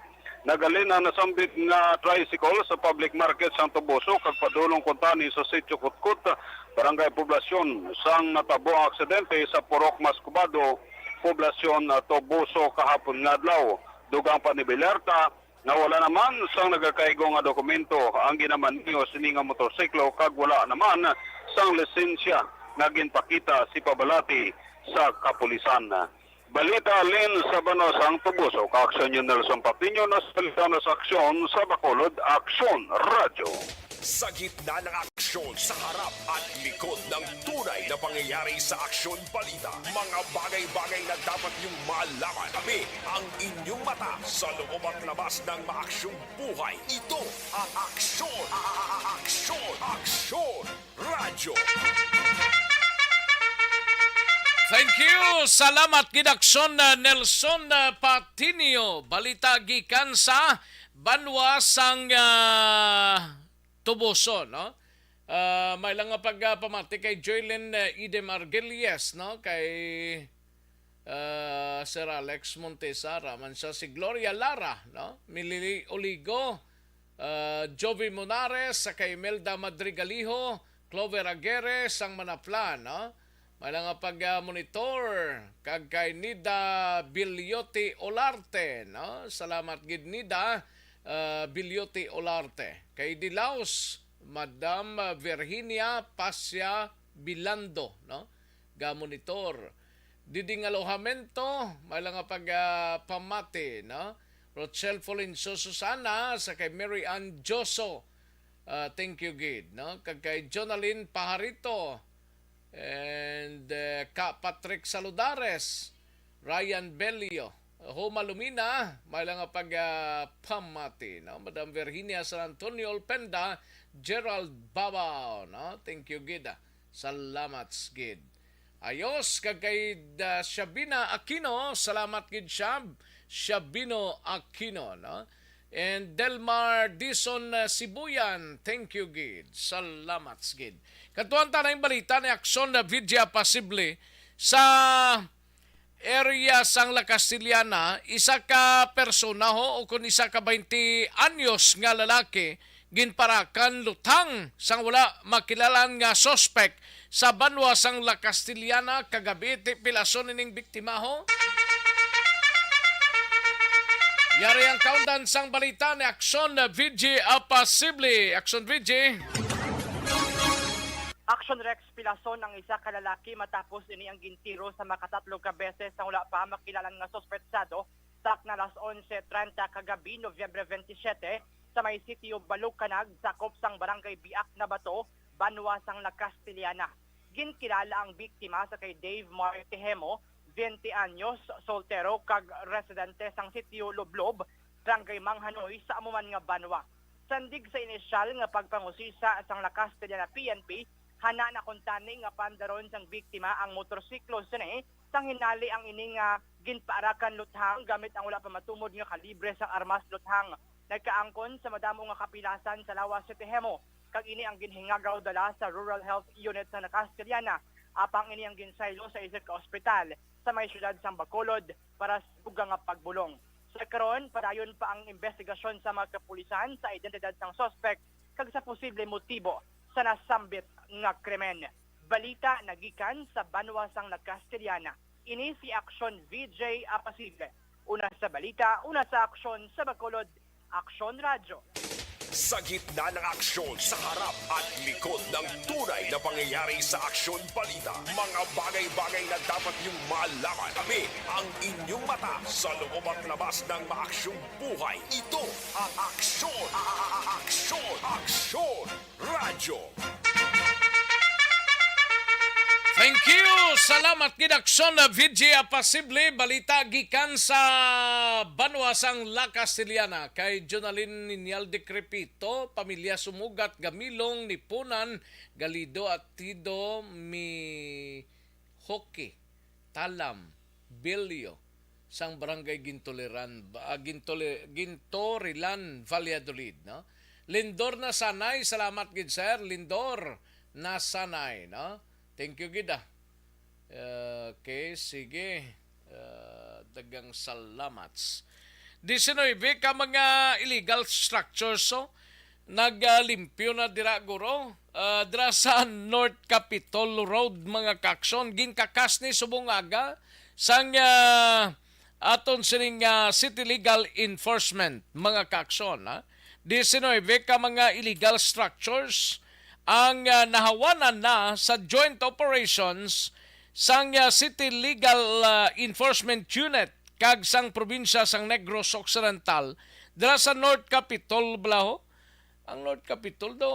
Nagalin ang nasambit nga tricycle sa public market sang Tubuso kag padulong kuntani sa Sitio Kutkut, Barangay Poblasyon sang natabo ang aksidente sa Purok Mascubado, Poblasyon Tubuso kahapon nga adlaw. Dugang pa ni Bilarta na wala naman sang nagakaigo nga dokumento ang ginamaniho sini nga motorsiklo kag wala naman sang lisensya nga ginpakita si Pabalati sa kapulisan. Balita Lin sa Banosang Tubuso, ka-aksyon yun Nelson Patiño na sa aksyon sa Bacolod, Aksyon Radio. Sa gitna ng aksyon, sa harap at likod ng tunay na pangyayari sa Aksyon Balita, mga bagay-bagay na dapat niyong malaman. Kami ang inyong mata sa loob at labas ng maaksyong buhay. Ito ang Aksyon! Aksyon Radio! Thank you. Salamat Gidakson Nelson Patiño. Balita gikan sa Banwa sang Tubuso, no? May lang nga pagpamati kay Joylyn Idem Argelies, no? Kay Sir Alex Montesara, man siya si Gloria Lara, no? Milili Oligo, Jovi Monares, sa kay Melda Madrigaliho, Clover Aguirre, sang Manaplan, no? May lang nga pag-monitor kag kay Nida Bilyoti Olarte, no? Salamat gid Nida Bilyoti Olarte. Kay Dilaus, Madam Virginia Pasya Bilando, no? Ga-monitor. Diding Alojamento, may lang nga pamati, no? Rochelle Folinso Susana, sa kay Mary Ann Joso. Thank you gid, no? Kag kay Jonalyn Pajarito, and Ka Patrick Saludares, Ryan Belio, Homa Lumina, may lang pamati, no? Madam Virginia San Antonio Olpenda, Gerald Babao, no? Thank you gid. Salamat gid. Ayos kag kay Shabina Aquino, salamat gid Shabino Aquino, no? And Delmar Dison Sibuyan, thank you gid. Salamat gid. Katuan ta na yung balita ni Aksyon na Vidya Pasible sa area sang La Castellana, isa ka persona ho o kung isa ka 20 anyos nga lalaki ginparakan lutang sang wala makilalan nga suspect sa Banwa sang La Castellana kagabi ti pilason ning biktima ho. Yari ang kaundan sang balita ni Aksyon na Vidya Pasible. Aksyon Vidya. Action Rex pilason ang isa ka lalaki matapos ini ang gintiro sa makatatlong ka beses sa wala pa makilalan nga suspetsado sak na alas 11:30 kagabi Nobyembre 27 sa may sitio Balukanag sakop sang barangay Biak na Bato, Banwa sang La Castellana. Ginkilala ang biktima sa kay Dave Martihemo, 20 anyos, soltero kag residente sang sitio Loblob, barangay Manghanoy sa amuman nga Banwa. Sandig sa inisyal nga pagpangusisa sang La Castellana PNP, hana na kuntani nga pandaron sang biktima ang motorsiklo sini sang hinali ang ini nga ginpaarakan luthang gamit ang wala pa matumod nga kalibre sang armas luthang. Nagkaangkon sa madamo nga kapilasan sa Lawas City Hemo kag ini ang ginhingagaw dala sa Rural Health Unit sa Castellana apang ini ang ginsaylo sa isip ka ospital sa may syudad sang Bacolod para sa ugang nga pagbulong. Sa karon padayon pa ang investigasyon sa mga kapulisan sa identidad sang suspect kag sa posible motibo sa nasambit nga krimen. Balita nagikan sa Banwa sang La Castellana. Ini si Aksyon VJ Apasible. Una sa balita, una sa aksyon sa Bacolod, Aksyon Radyo. Sa gitna ng aksyon, sa harap at likod ng tunay na pangyayari sa Aksyon Balita, mga bagay-bagay na dapat niyong malaman. Kami ang inyong mata sa loob at labas ng maaksyong buhay. Ito ang Aksyon! Aksyon Radyo! Thank you! Salamat gid Aksyon na VJ Apasible. Balita gikan sa Banwasang La Castillana kay Jonalyn Ninyal de Crepito, pamilya sumugat gamilong nipunan Galido at Tido mi Hockey, Talam, Belio sang barangay Gintorilan, Valladolid, no? Lindor na sanay, salamat gid sir, Lindor na sanay, no? Thank you, gid. Okay, sige. Dagang salamats. 19 ka mga illegal structures, so naglimpyo na dira guro. Dira sa North Capitol Road, mga kakson, ginkakas ni Subungaga sang aton sining City Legal Enforcement, mga kakson. 19 ka mga illegal structures ang nahawanan na sa joint operations sang City Legal Enforcement Unit kag sang probinsya sang Negros Occidental dira sa North Capitol blaho. Ang North Capitol do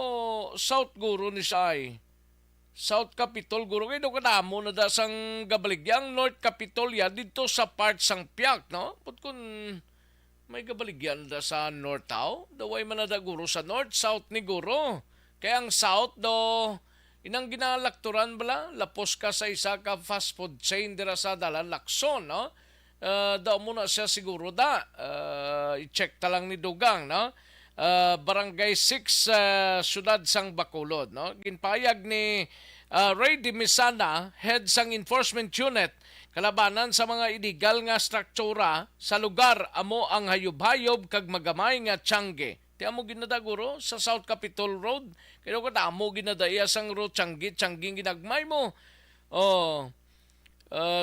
South Guro ni Say. South Capitol Guro kay do kadamo na da sang gabaligyan North Capitol ya dito sa part sang Piak, no? Pud kun may gabaligyan da sa North Tao, daway man na da Guro sa North, South ni Guro. Kaya ang South do, inang ginalakturan bala, lapos ka sa isa ka fast food chain dira sa Dalan, Lacson, no? Daw muna siya siguro da. I-check ta lang ni Dugang, no? Barangay 6, Syudad sang Bacolod, no? Ginpayag ni Ray Dimisana, head sang enforcement unit, kalabanan sa mga illegal nga struktura sa lugar amo ang hayub-hayub kag magamay nga tiyangge. Di amo ginadaguro sa South Capitol Road. Kaya ka amo ginadaya sang road tiyanggi ginagmay mo.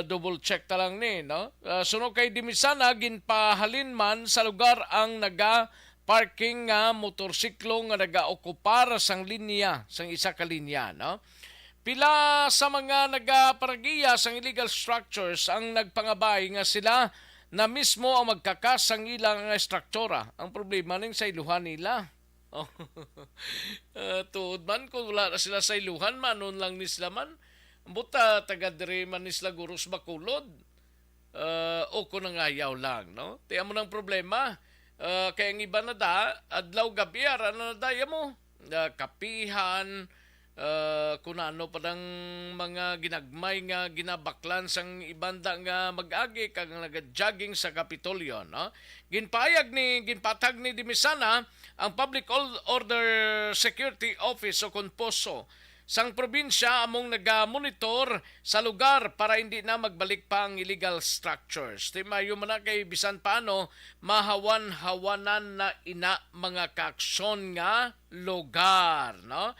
Double check ta lang ni, no? Suno kay Dimisana, ginpahalin man sa lugar ang naga-parking nga motorsiklo nga naga-okupar sang linya, sang isa ka linya, no? Pila sa mga nagaparagiya sang illegal structures ang nagpangabay nga sila na mismo ang magkakas ang ilang struktura. Ang problema ning sa iluhan nila. Tuod man, kung wala na sila sa iluhan, manon lang ni sila man. Buta, taga-dire man ni sila Gurus Bacolod. O kung nangayaw lang, no? Tiyan mo ng problema. Kaya ang iba na da, adlaw gabi, na daya mo. Kapihan, kung ano pa ng mga ginagmay nga ginabaklan sang ibanda nga mag-agi kag nag-jogging sa Kapitolyo, no? Ginpatag ni Dimisana ang Public Order Security Office o Konposo sang probinsya among naga-monitor sa lugar para hindi na magbalik pa ang illegal structures. Timayo man na kay bisan paano mahawan-hawanan na ina mga kakson nga lugar, no?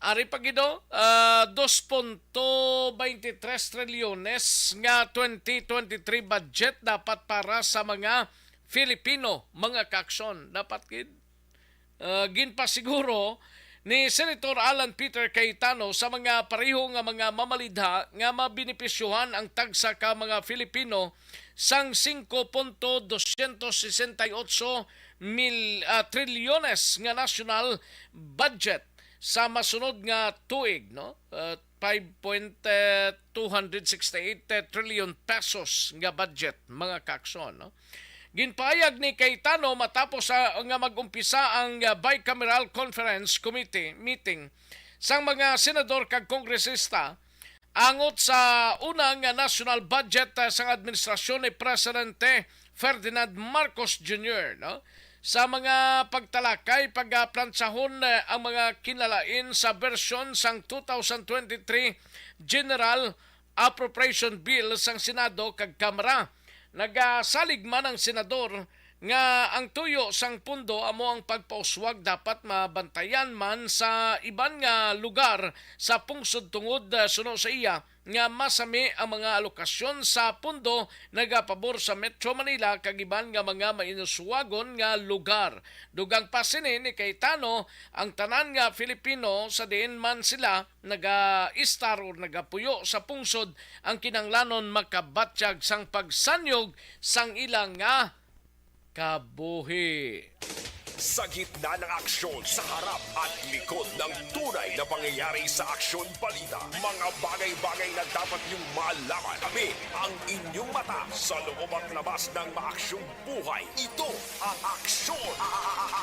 Ari pagido, 2.23 trilyones nga 2023 budget dapat para sa mga Filipino, mga kakson. Dapat gid. Ginpasiguro ni Senator Alan Peter Cayetano sa mga pareho nga mga mamalidha nga mabinipisyuhan ang tagsa ka mga Filipino sang 5.268 trilyones nga national budget sa masunod nga tuig, no? 5.268 trillion pesos nga budget, mga kakson, no? Ginpayag ni Cayetano matapos nga mag-umpisa ang Bicameral Conference Committee meeting sang mga senador kag kongresista angot sa unang national budget sang administrasyon ni Presidente Ferdinand Marcos Jr., no? Sa mga pagtalakay, pagplansahon ang mga kinalain sa versyon sang 2023 General Appropriation Bill sang Senado kag Kamara. Nagasalig man ang senador nga ang tuyo sang pundo amo ang pagpauswag dapat mabantayan man sa iban nga lugar sa pungsod tungod suno sa iya nga masami ang mga alokasyon sa pundo nagapabor sa Metro Manila kagiban nga mga mainuswagon nga lugar. Dugang pa sini ni Cayetano ang tanan nga Filipino sa diin man sila naga-istar o nagapuyo sa pungsod ang kinanglanon makabatsyag sang pagsanyog sang ilang nga kabuhi. Sa gitna ng aksyon, sa harap at likod ng tunay na pangyayari sa Aksyon Balita, mga bagay-bagay na dapat niyong malaman. Kami ang inyong mata sa loob at labas ng maaksyong buhay. Ito ang Aksyon!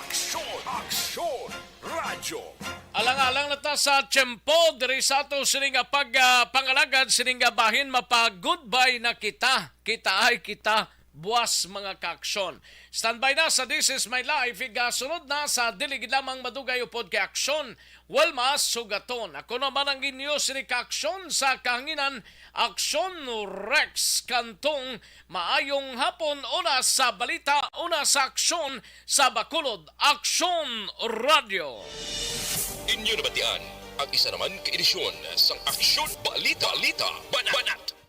Aksyon! Aksyon! Radyo! Alang-alang na ta sa tiyempo, diri sa ato sining pangalagad, sining bahin mapa-goodbye na kita. Kita ay kita. Buwas mga kaaksyon. Standby na sa This Is My Life. Sunod na sa diligid lamang madugay upod kay aksyon. Walmas Sugaton. Ako naman ang inyo sini kaaksyon sa kahanginan. Aksyon Rex Kantong. Maayong hapon. Una sa balita. Una sa aksyon. Sa Bacolod. Aksyon Radio. Inyo nabatian ang isa naman ka edisyon sa Aksyon Balita. Banat!